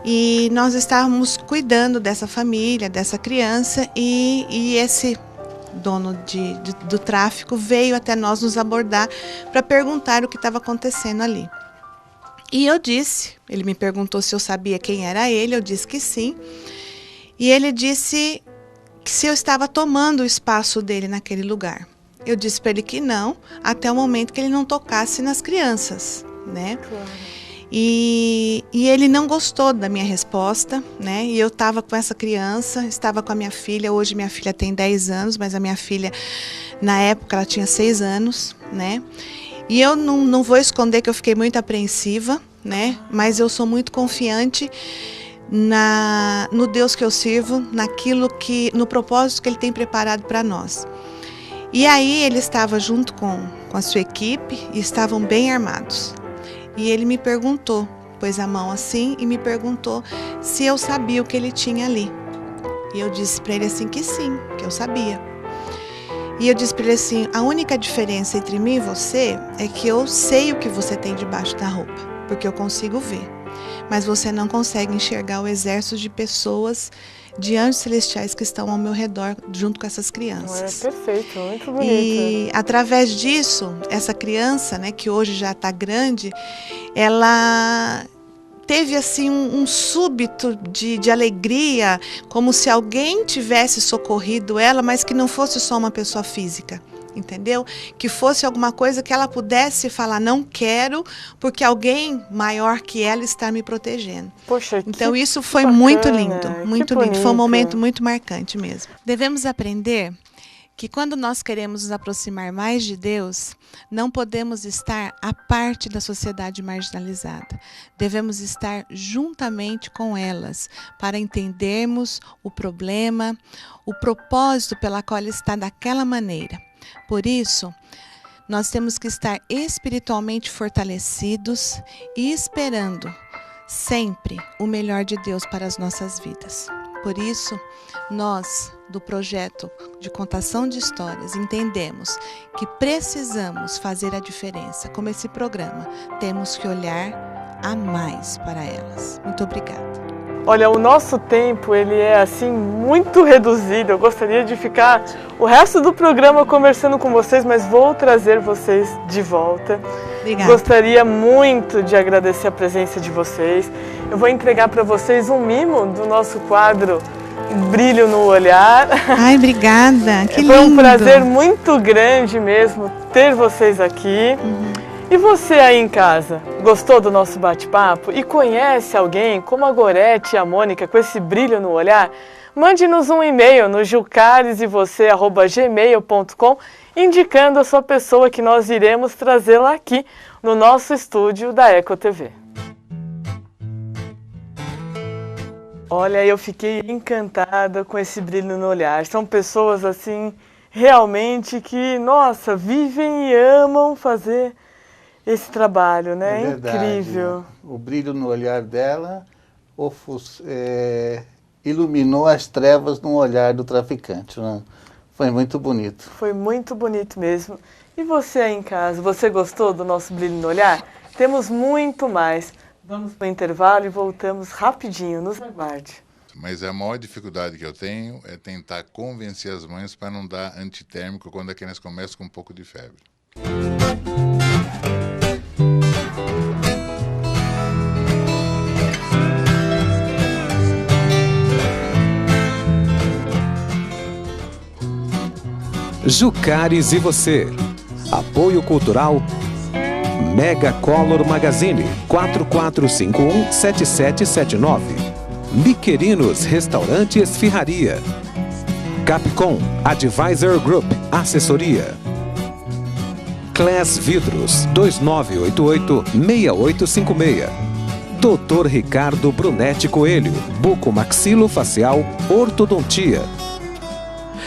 E nós estávamos cuidando dessa família, dessa criança, e esse dono do tráfico veio até nós nos abordar para perguntar o que estava acontecendo ali. E eu disse, ele me perguntou se eu sabia quem era ele, eu disse que sim. E ele disse que se eu estava tomando o espaço dele naquele lugar. Eu disse para ele que não, até o momento que ele não tocasse nas crianças, né? Claro. E ele não gostou da minha resposta, né? E eu estava com essa criança, estava com a minha filha. Hoje minha filha tem 10 anos, mas a minha filha, na época, ela tinha 6 anos, né? E eu não vou esconder que eu fiquei muito apreensiva, né? Mas eu sou muito confiante no Deus que eu sirvo, no propósito que Ele tem preparado para nós. E aí ele estava junto com a sua equipe e estavam bem armados. E ele me perguntou, pôs a mão assim e me perguntou se eu sabia o que ele tinha ali. E eu disse para ele assim que sim, que eu sabia. E eu disse para ele assim, a única diferença entre mim e você é que eu sei o que você tem debaixo da roupa, porque eu consigo ver. Mas você não consegue enxergar o exército de pessoas, de anjos celestiais que estão ao meu redor junto com essas crianças. Perfeito, muito bonito. E através disso, essa criança, né, que hoje já está grande, ela teve assim um súbito de alegria, como se alguém tivesse socorrido ela, mas que não fosse só uma pessoa física. Entendeu? Que fosse alguma coisa que ela pudesse falar, não quero, porque alguém maior que ela está me protegendo. Poxa, então isso foi muito lindo, muito lindo. Foi um momento muito marcante mesmo. Devemos aprender que quando nós queremos nos aproximar mais de Deus, não podemos estar à parte da sociedade marginalizada. Devemos estar juntamente com elas para entendermos o problema, o propósito pela qual ela está daquela maneira. Por isso, nós temos que estar espiritualmente fortalecidos e esperando sempre o melhor de Deus para as nossas vidas. Por isso, nós, do projeto de contação de histórias, entendemos que precisamos fazer a diferença. Como esse programa, temos que olhar a mais para elas. Muito obrigada. Olha, o nosso tempo, ele é assim muito reduzido. Eu gostaria de ficar o resto do programa conversando com vocês, mas vou trazer vocês de volta. Obrigada. Gostaria muito de agradecer a presença de vocês. Eu vou entregar para vocês um mimo do nosso quadro Brilho no Olhar. Ai, obrigada, que lindo. Foi um prazer muito grande mesmo ter vocês aqui. E você aí em casa, gostou do nosso bate-papo e conhece alguém como a Gorete e a Mônica com esse brilho no olhar? Mande-nos um e-mail no gilcaresevocê@gmail.com indicando a sua pessoa que nós iremos trazê-la aqui no nosso estúdio da Eco TV. Olha, eu fiquei encantada com esse brilho no olhar. São pessoas assim, realmente que, nossa, vivem e amam fazer esse trabalho, né? É verdade. Incrível. O brilho no olhar dela iluminou as trevas no olhar do traficante, né? Foi muito bonito. Foi muito bonito mesmo. E você aí em casa, você gostou do nosso Brilho no Olhar? Temos muito mais. Vamos para o intervalo e voltamos rapidinho. Nos aguarde. Mas a maior dificuldade que eu tenho é tentar convencer as mães para não dar antitérmico quando a criança começa com um pouco de febre. Jucares e você. Apoio cultural Mega Color Magazine 4451-7779. Miquerinos Restaurante Esfirraria. Capcom Advisor Group Assessoria. Class Vidros 2988-6856. Dr. Ricardo Brunetti Coelho, bucomaxilofacial, ortodontia.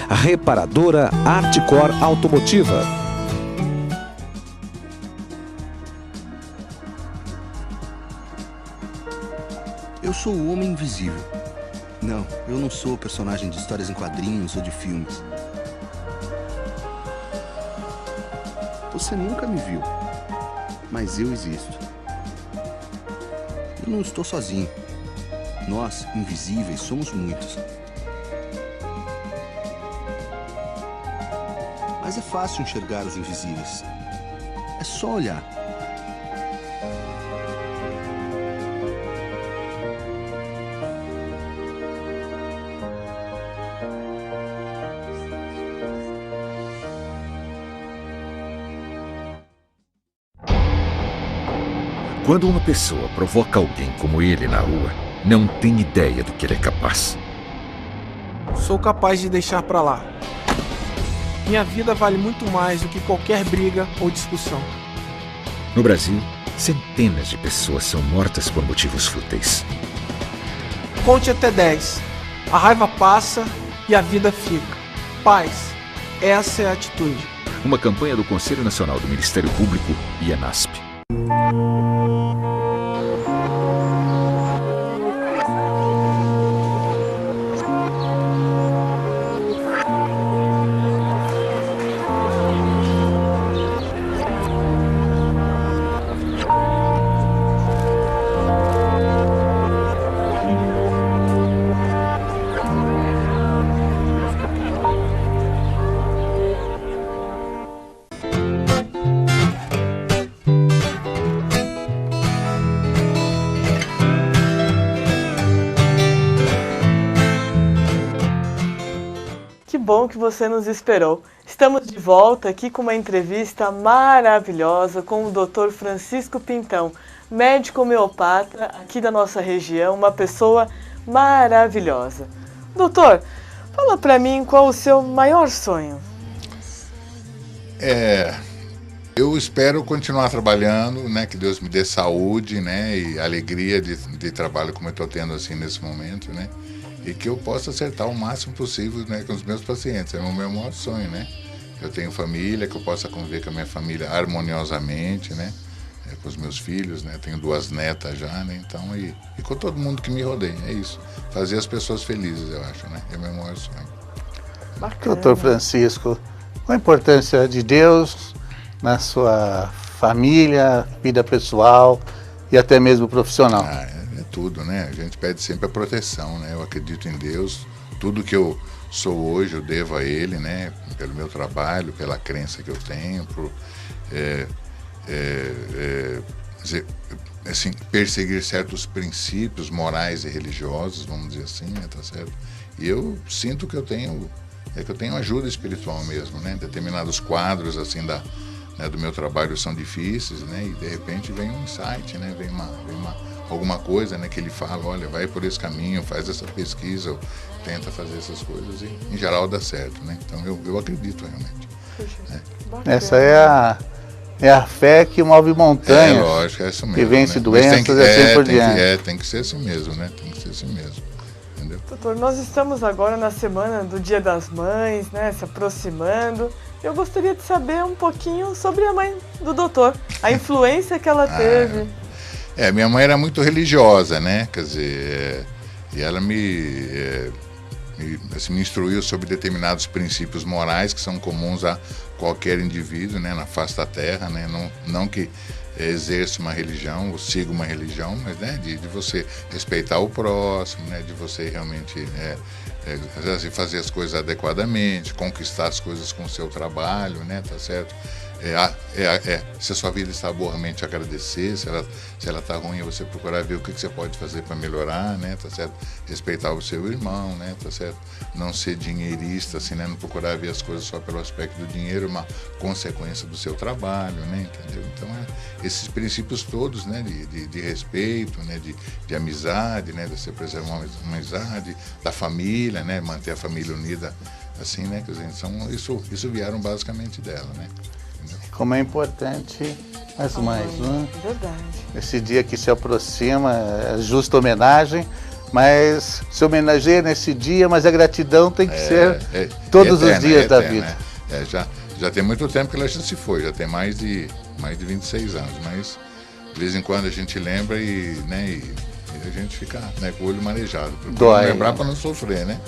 Reparadora Artcor Automotiva. Eu sou o Homem Invisível. Não, eu não sou personagem de histórias em quadrinhos ou de filmes. Você nunca me viu, mas eu existo. Eu não estou sozinho. Nós, invisíveis, somos muitos. Mas é fácil enxergar os invisíveis. É só olhar. Quando uma pessoa provoca alguém como ele na rua, não tem ideia do que ele é capaz. Sou capaz de deixar pra lá. Minha vida vale muito mais do que qualquer briga ou discussão. No Brasil, centenas de pessoas são mortas por motivos fúteis. Conte até 10. A raiva passa e a vida fica. Paz. Essa é a atitude. Uma campanha do Conselho Nacional do Ministério Público e ANASP. Bom que você nos esperou. Estamos de volta aqui com uma entrevista maravilhosa com o Dr. Francisco Pintão, médico homeopata aqui da nossa região, uma pessoa maravilhosa. Doutor, fala pra mim qual o seu maior sonho. Eu espero continuar trabalhando, né, que Deus me dê saúde, né, e alegria de trabalho como eu estou tendo assim nesse momento, né. E que eu possa acertar o máximo possível, né, com os meus pacientes. É o meu maior sonho, né? Eu tenho família, que eu possa conviver com a minha família harmoniosamente, né? Com os meus filhos, né? Tenho 2 netas já, né? Então, e com todo mundo que me rodeia, é isso. Fazer as pessoas felizes, eu acho, né? É o meu maior sonho. Bacana. Doutor Francisco, qual a importância de Deus na sua família, vida pessoal e até mesmo profissional? Tudo, né? A gente pede sempre a proteção, né? Eu acredito em Deus, tudo que eu sou hoje eu devo a Ele, né? Pelo meu trabalho, pela crença que eu tenho, por assim, perseguir certos princípios morais e religiosos, vamos dizer assim, né? Tá certo? E eu sinto que eu tenho ajuda espiritual mesmo, né? Determinados quadros assim do meu trabalho são difíceis, né? E de repente vem um insight, né? Vem alguma coisa, né, que ele fala, olha, vai por esse caminho, faz essa pesquisa, ou tenta fazer essas coisas e, em geral, dá certo, né? Então, eu acredito realmente. Essa é a fé que move montanhas. Lógico, é isso mesmo. Que vence, né, doenças e assim por diante. Tem que ser assim mesmo, né? Tem que ser assim mesmo. Entendeu? Doutor, nós estamos agora na semana do Dia das Mães, né, se aproximando. Eu gostaria de saber um pouquinho sobre a mãe do doutor, a influência que ela teve. Minha mãe era muito religiosa, né? Quer dizer, e ela me instruiu sobre determinados princípios morais que são comuns a qualquer indivíduo, né, na face da terra, né, não que exerça uma religião ou siga uma religião, mas, né, de você respeitar o próximo, né, de você realmente fazer as coisas adequadamente, conquistar as coisas com o seu trabalho, né, tá certo? Se a sua vida está boa, realmente agradecer, se ela está ruim, você procurar ver o que você pode fazer para melhorar, né, tá certo? Respeitar o seu irmão, né, tá certo? Não ser dinheirista, assim, né, não procurar ver as coisas só pelo aspecto do dinheiro, uma consequência do seu trabalho, né, entendeu? Então, esses princípios todos, né, de respeito, né, de amizade, né, de você preservar uma amizade, da família, né, manter a família unida, assim, né, quer dizer, isso vieram basicamente dela, né? Como é importante as mães, né? Verdade. Esse dia que se aproxima, é justa homenagem, mas se homenageia nesse dia, mas a gratidão tem que ser todos os dias da vida. Já tem muito tempo que ela já se foi, já tem mais de 26 anos, mas de vez em quando a gente lembra e a gente fica, né, com o olho marejado. Dói. Não lembrar para não sofrer, né?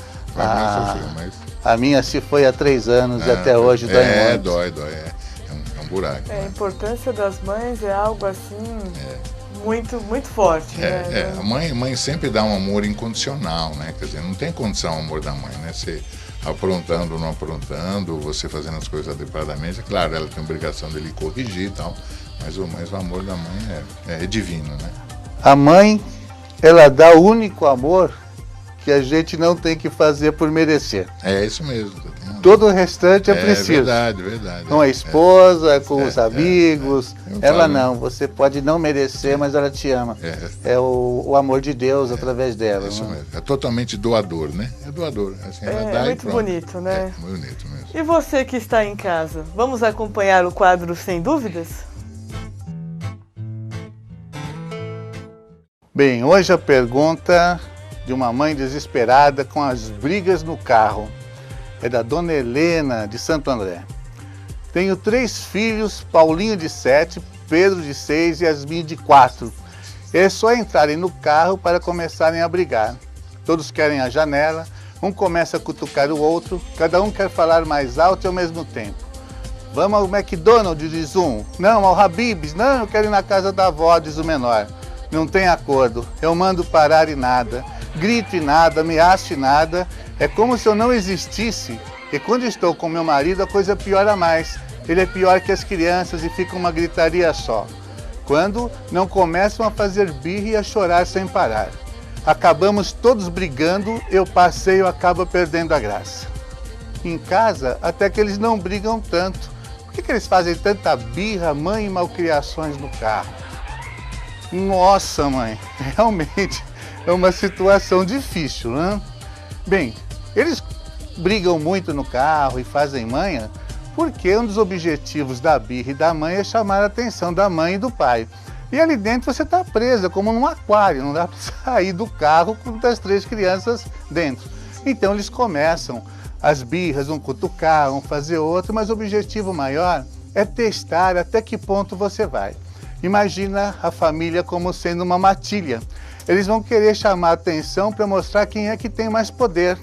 A minha se foi há 3 anos e até hoje dói muito. Dói. É um buraco. A importância das mães é algo assim muito, muito forte. Né? A mãe sempre dá um amor incondicional, né? Quer dizer, não tem condição o amor da mãe, né? Você aprontando ou não aprontando, você fazendo as coisas adequadamente, é claro, ela tem a obrigação de lhe corrigir e tal, mas o amor da mãe é divino, né? A mãe, ela dá o único amor que a gente não tem que fazer por merecer. É isso mesmo. Todo o restante é preciso. Verdade. Com a esposa, com os amigos. Ela não, você pode não merecer, mas ela te ama. É o amor de Deus através dela. É isso mesmo. É totalmente doador, né? É doador. Assim, ela dá muito bonito, né? É muito bonito mesmo. E você que está em casa, vamos acompanhar o quadro Sem Dúvidas? Bem, hoje a pergunta de uma mãe desesperada com as brigas no carro. É da Dona Helena, de Santo André. Tenho 3 filhos, Paulinho de 7, Pedro de 6 e Yasmin de 4. É só entrarem no carro para começarem a brigar. Todos querem a janela, um começa a cutucar o outro, cada um quer falar mais alto e ao mesmo tempo. Vamos ao McDonald's, diz um. Não, ao Habib's. Não, eu quero ir na casa da avó, diz o menor. Não tem acordo, eu mando parar e nada. Grito e nada, ameaço e nada. É como se eu não existisse. E quando estou com meu marido, a coisa piora mais. Ele é pior que as crianças e fica uma gritaria só. Quando não começam a fazer birra e a chorar sem parar. Acabamos todos brigando, eu passeio acaba perdendo a graça. Em casa, até que eles não brigam tanto. Por que eles fazem tanta birra, mãe, e malcriações no carro? Nossa, mãe, realmente é uma situação difícil, né? Bem, eles brigam muito no carro e fazem manha porque um dos objetivos da birra e da mãe é chamar a atenção da mãe e do pai. E ali dentro você está presa, como num aquário, não dá para sair do carro com as 3 crianças dentro. Então eles começam as birras, um cutucar, um fazer outro, mas o objetivo maior é testar até que ponto você vai. Imagina a família como sendo uma matilha. Eles vão querer chamar a atenção para mostrar quem é que tem mais poder.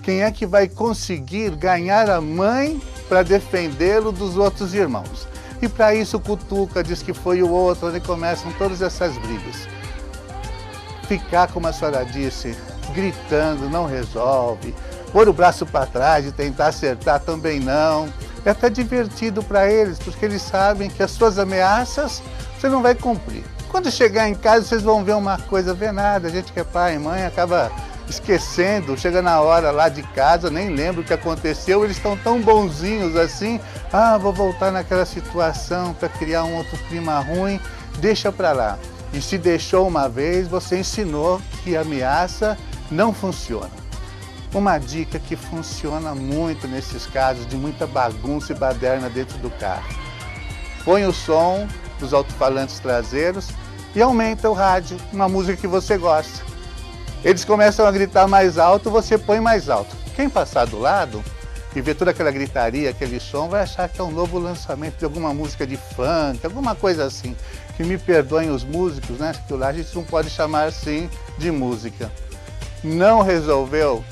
Quem é que vai conseguir ganhar a mãe para defendê-lo dos outros irmãos. E para isso cutuca, diz que foi o outro, onde começam todas essas brigas. Ficar, como a senhora disse, gritando não resolve. Pôr o braço para trás e tentar acertar também não. É até divertido para eles, porque eles sabem que as suas ameaças você não vai cumprir. Quando chegar em casa, vocês vão ver uma coisa venada. A gente que é pai e mãe acaba esquecendo, chega na hora lá de casa, nem lembra o que aconteceu, eles estão tão bonzinhos assim, vou voltar naquela situação para criar um outro clima ruim, deixa para lá. E se deixou uma vez, você ensinou que a ameaça não funciona. Uma dica que funciona muito nesses casos de muita bagunça e baderna dentro do carro. Põe o som dos alto-falantes traseiros e aumenta o rádio, uma música que você gosta. Eles começam a gritar mais alto, você põe mais alto. Quem passar do lado e ver toda aquela gritaria, aquele som, vai achar que é um novo lançamento de alguma música de funk, alguma coisa assim. Que me perdoem os músicos, né? Que lá a gente não pode chamar assim de música. Não resolveu?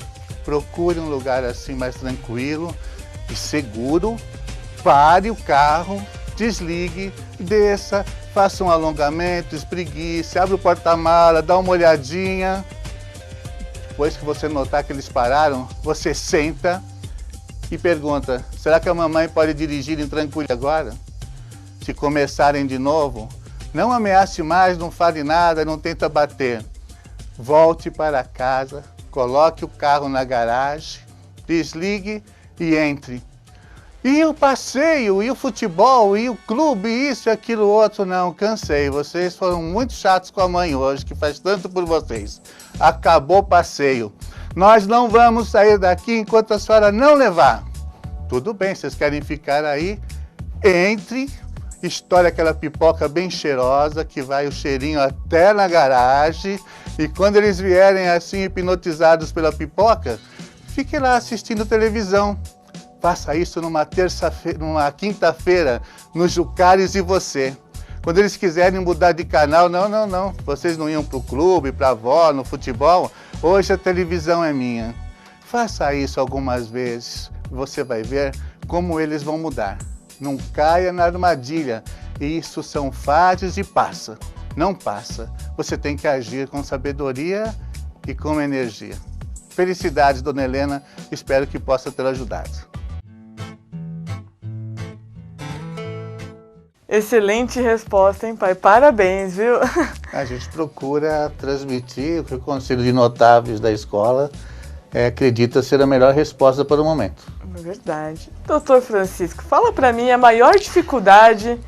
procure um lugar assim mais tranquilo e seguro, pare o carro, desligue, desça, faça um alongamento, espreguice, abre o porta-mala, dá uma olhadinha. Depois que você notar que eles pararam, você senta e pergunta: será que a mamãe pode dirigir em tranquilo agora? Se começarem de novo, não ameace mais, não fale nada, não tenta bater. Volte para casa, coloque o carro na garagem, desligue e entre. E o passeio, e o futebol, e o clube, isso e aquilo outro, não, cansei. Vocês foram muito chatos com a mãe hoje, que faz tanto por vocês. Acabou o passeio. Nós não vamos sair daqui enquanto a senhora não levar. Tudo bem, vocês querem ficar aí? Entre, estoure aquela pipoca bem cheirosa, que vai o cheirinho até na garagem. E quando eles vierem assim hipnotizados pela pipoca, fique lá assistindo televisão. Faça isso numa quinta-feira, no Jucares e Você. Quando eles quiserem mudar de canal, não. Vocês não iam para o clube, para a avó, no futebol? Hoje a televisão é minha. Faça isso algumas vezes. Você vai ver como eles vão mudar. Não caia na armadilha. Isso são fases e passa. Não passa. Você tem que agir com sabedoria e com energia. Felicidades, Dona Helena. Espero que possa ter ajudado. Excelente resposta, hein, pai? Parabéns, viu? A gente procura transmitir o que o Conselho de Notáveis da escola acredita ser a melhor resposta para o momento. É verdade. Doutor Francisco, fala para mim a maior dificuldade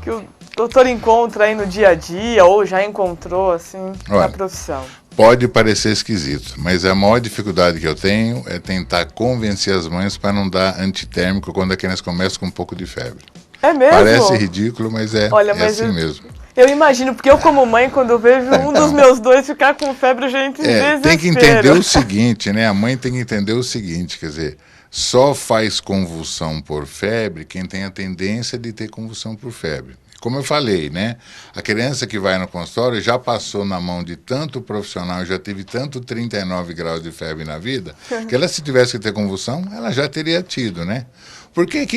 que o doutor encontra aí no dia a dia, ou já encontrou, assim, na profissão. Pode parecer esquisito, mas a maior dificuldade que eu tenho é tentar convencer as mães para não dar antitérmico quando a criança começa com um pouco de febre. É mesmo? Parece ridículo, mas é assim mesmo. Eu imagino, porque eu como mãe, quando eu vejo um dos meus dois ficar com febre, a gente desespera. Tem que entender o seguinte, né? A mãe tem que entender o seguinte, quer dizer, só faz convulsão por febre quem tem a tendência de ter convulsão por febre. Como eu falei, né? A criança que vai no consultório já passou na mão de tanto profissional, já teve tanto 39 graus de febre na vida, que ela, se tivesse que ter convulsão, ela já teria tido, né? Por que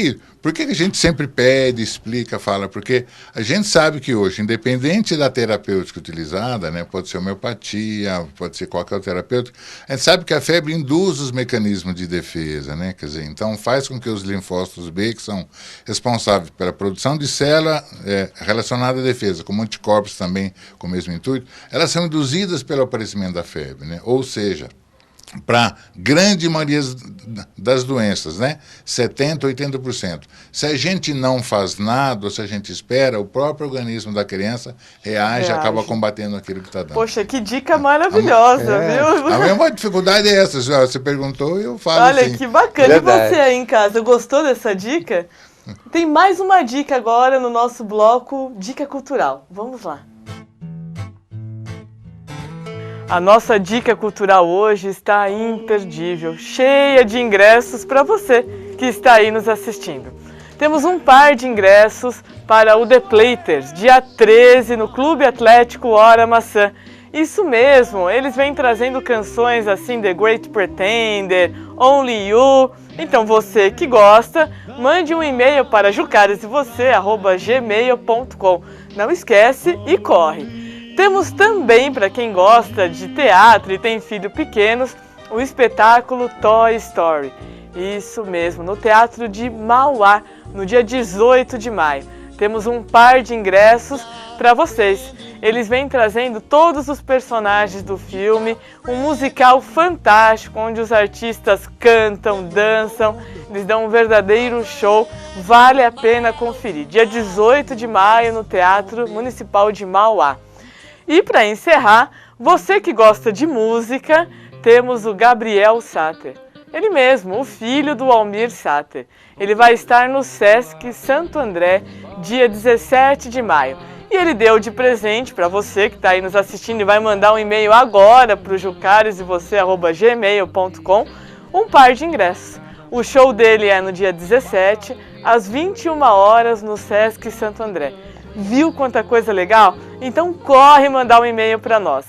a gente sempre pede, explica, fala? Porque a gente sabe que hoje, independente da terapêutica utilizada, né, pode ser homeopatia, pode ser qualquer terapêutica, a gente sabe que a febre induz os mecanismos de defesa, né? Quer dizer, então faz com que os linfócitos B, que são responsáveis pela produção de célula relacionada à defesa, como anticorpos também com o mesmo intuito, elas são induzidas pelo aparecimento da febre, né? Ou seja, para grande maioria das doenças, né? 70%, 80%. Se a gente não faz nada, ou se a gente espera, o próprio organismo da criança reage. E acaba combatendo aquilo que está dando. Poxa, que dica maravilhosa, viu? A minha maior dificuldade é essa. Você perguntou e eu falo Olha, assim. que bacana. Verdade. E você aí em casa, gostou dessa dica? Tem mais uma dica agora no nosso bloco Dica Cultural. Vamos lá. A nossa dica cultural hoje está imperdível, cheia de ingressos para você que está aí nos assistindo. Temos um par de ingressos para o The Platers, dia 13, no Clube Atlético Hora Maçã. Isso mesmo, eles vêm trazendo canções assim, The Great Pretender, Only You. Então você que gosta, mande um e-mail para jucaresevocê@gmail.com. Não esquece e corre! Temos também, para quem gosta de teatro e tem filhos pequenos, o espetáculo Toy Story. Isso mesmo, no Teatro de Mauá, no dia 18 de maio. Temos um par de ingressos para vocês. Eles vêm trazendo todos os personagens do filme, um musical fantástico, onde os artistas cantam, dançam, eles dão um verdadeiro show, vale a pena conferir. Dia 18 de maio, no Teatro Municipal de Mauá. E para encerrar, você que gosta de música, temos o Gabriel Sater. Ele mesmo, o filho do Almir Sater. Ele vai estar no Sesc Santo André, dia 17 de maio. E ele deu de presente para você que está aí nos assistindo e vai mandar um e-mail agora para o jucaresevocê@gmail.com, um par de ingressos. O show dele é no dia 17, às 21 horas, no Sesc Santo André. Viu quanta coisa legal? Então corre mandar um e-mail para nós.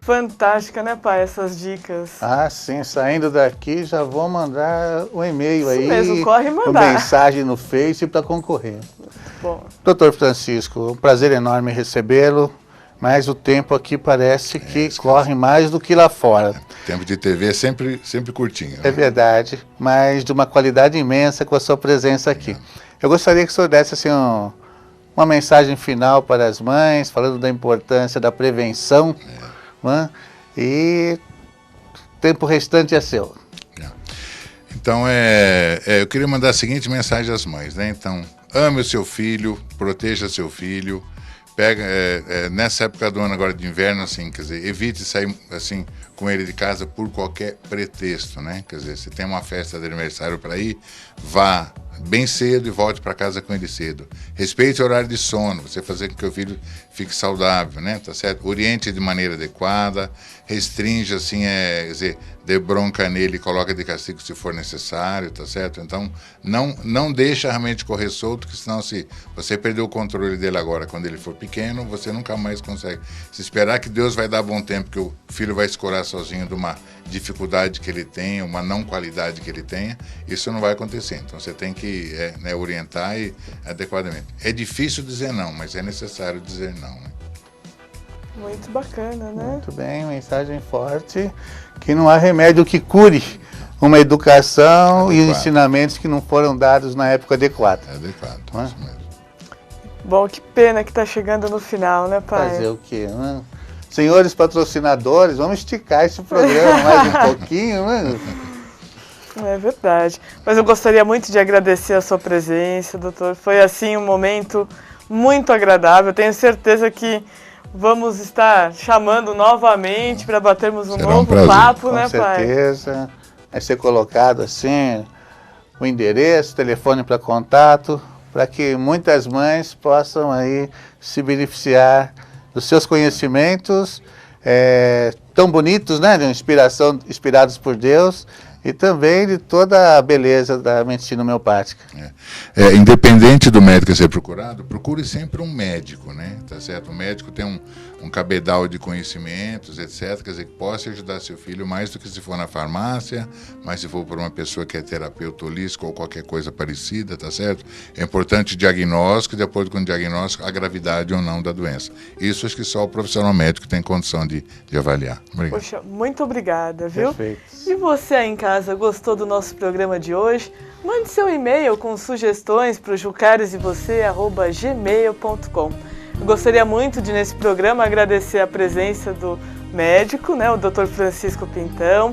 Fantástica, né, pai, essas dicas. Ah, sim, saindo daqui já vou mandar um e-mail Isso aí. mesmo, corre mandar. Uma mensagem no Face para concorrer. Bom. Doutor Francisco, um prazer enorme recebê-lo, mas o tempo aqui parece que corre mais do que lá fora. Tempo de TV é sempre curtinho. Né? É verdade, mas de uma qualidade imensa com a sua presença aqui. Eu gostaria que o senhor desse assim, uma mensagem final para as mães, falando da importância da prevenção, né? E o tempo restante é seu. Então, eu queria mandar a seguinte mensagem às mães, né? Então, ame o seu filho, proteja seu filho, nessa época do ano agora de inverno, assim, quer dizer, evite sair assim com ele de casa por qualquer pretexto, né? Quer dizer, se tem uma festa de aniversário para ir, vá bem cedo e volte para casa com ele cedo. Respeite o horário de sono, você fazer com que o filho fique saudável, né? Tá certo? Oriente de maneira adequada, restringe assim, quer dizer, dê bronca nele e coloca de castigo se for necessário, tá certo? Então, não deixa realmente correr solto, que senão se você perder o controle dele agora, quando ele for pequeno, você nunca mais consegue. Se esperar que Deus vai dar bom tempo, que o filho vai escorar sozinho de uma dificuldade que ele tenha, uma não qualidade que ele tenha, isso não vai acontecer. Então você tem que orientar adequadamente. É difícil dizer não, mas é necessário dizer não. Né? Muito bacana, né? Muito bem, mensagem forte, que não há remédio que cure uma educação e ensinamentos que não foram dados na época adequada. É adequado, não é? Isso mesmo. Bom, que pena que está chegando no final, né, pai? Fazer o quê, né? Senhores patrocinadores, vamos esticar esse programa mais um pouquinho, né? É verdade. Mas eu gostaria muito de agradecer a sua presença, doutor. Foi, assim, um momento muito agradável. Tenho certeza que vamos estar chamando novamente para batermos um novo papo, né, pai? Com certeza. Vai ser colocado, assim, o endereço, telefone para contato, para que muitas mães possam aí se beneficiar dos seus conhecimentos tão bonitos, né, de inspiração, inspirados por Deus, e também de toda a beleza da medicina homeopática. Independente do médico ser procurado, procure sempre um médico, né? Tá certo? O médico tem um cabedal de conhecimentos, etc., quer dizer, que possa ajudar seu filho mais do que se for na farmácia, mas se for por uma pessoa que é terapeuta holístico ou qualquer coisa parecida, tá certo? É importante o diagnóstico, e de acordo com o diagnóstico, a gravidade ou não da doença. Isso acho que só o profissional médico tem condição de avaliar. Obrigado. Poxa, muito obrigada, viu? Perfeito. E você aí em casa, gostou do nosso programa de hoje? Mande seu e-mail com sugestões para o jucaresevocê@gmail.com. Eu gostaria muito de, nesse programa, agradecer a presença do médico, né, o Dr. Francisco Pintão,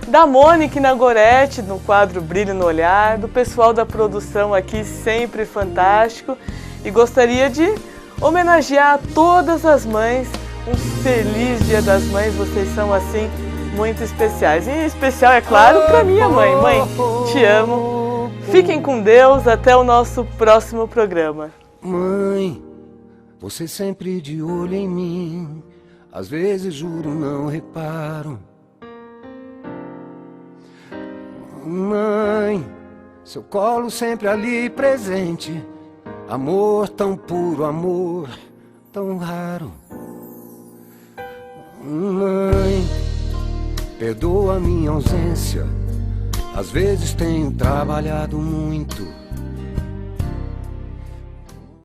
da Mônica Nagoretti, no quadro Brilho no Olhar, do pessoal da produção aqui, sempre fantástico, e gostaria de homenagear todas as mães. Um feliz Dia das Mães, vocês são, assim, muito especiais. E em especial, é claro, para minha mãe. Mãe, te amo. Fiquem com Deus, até o nosso próximo programa. Mãe, você sempre de olho em mim, às vezes juro não reparo. Mãe, seu colo sempre ali presente, amor tão puro, amor tão raro. Mãe, perdoa minha ausência, às vezes tenho trabalhado muito.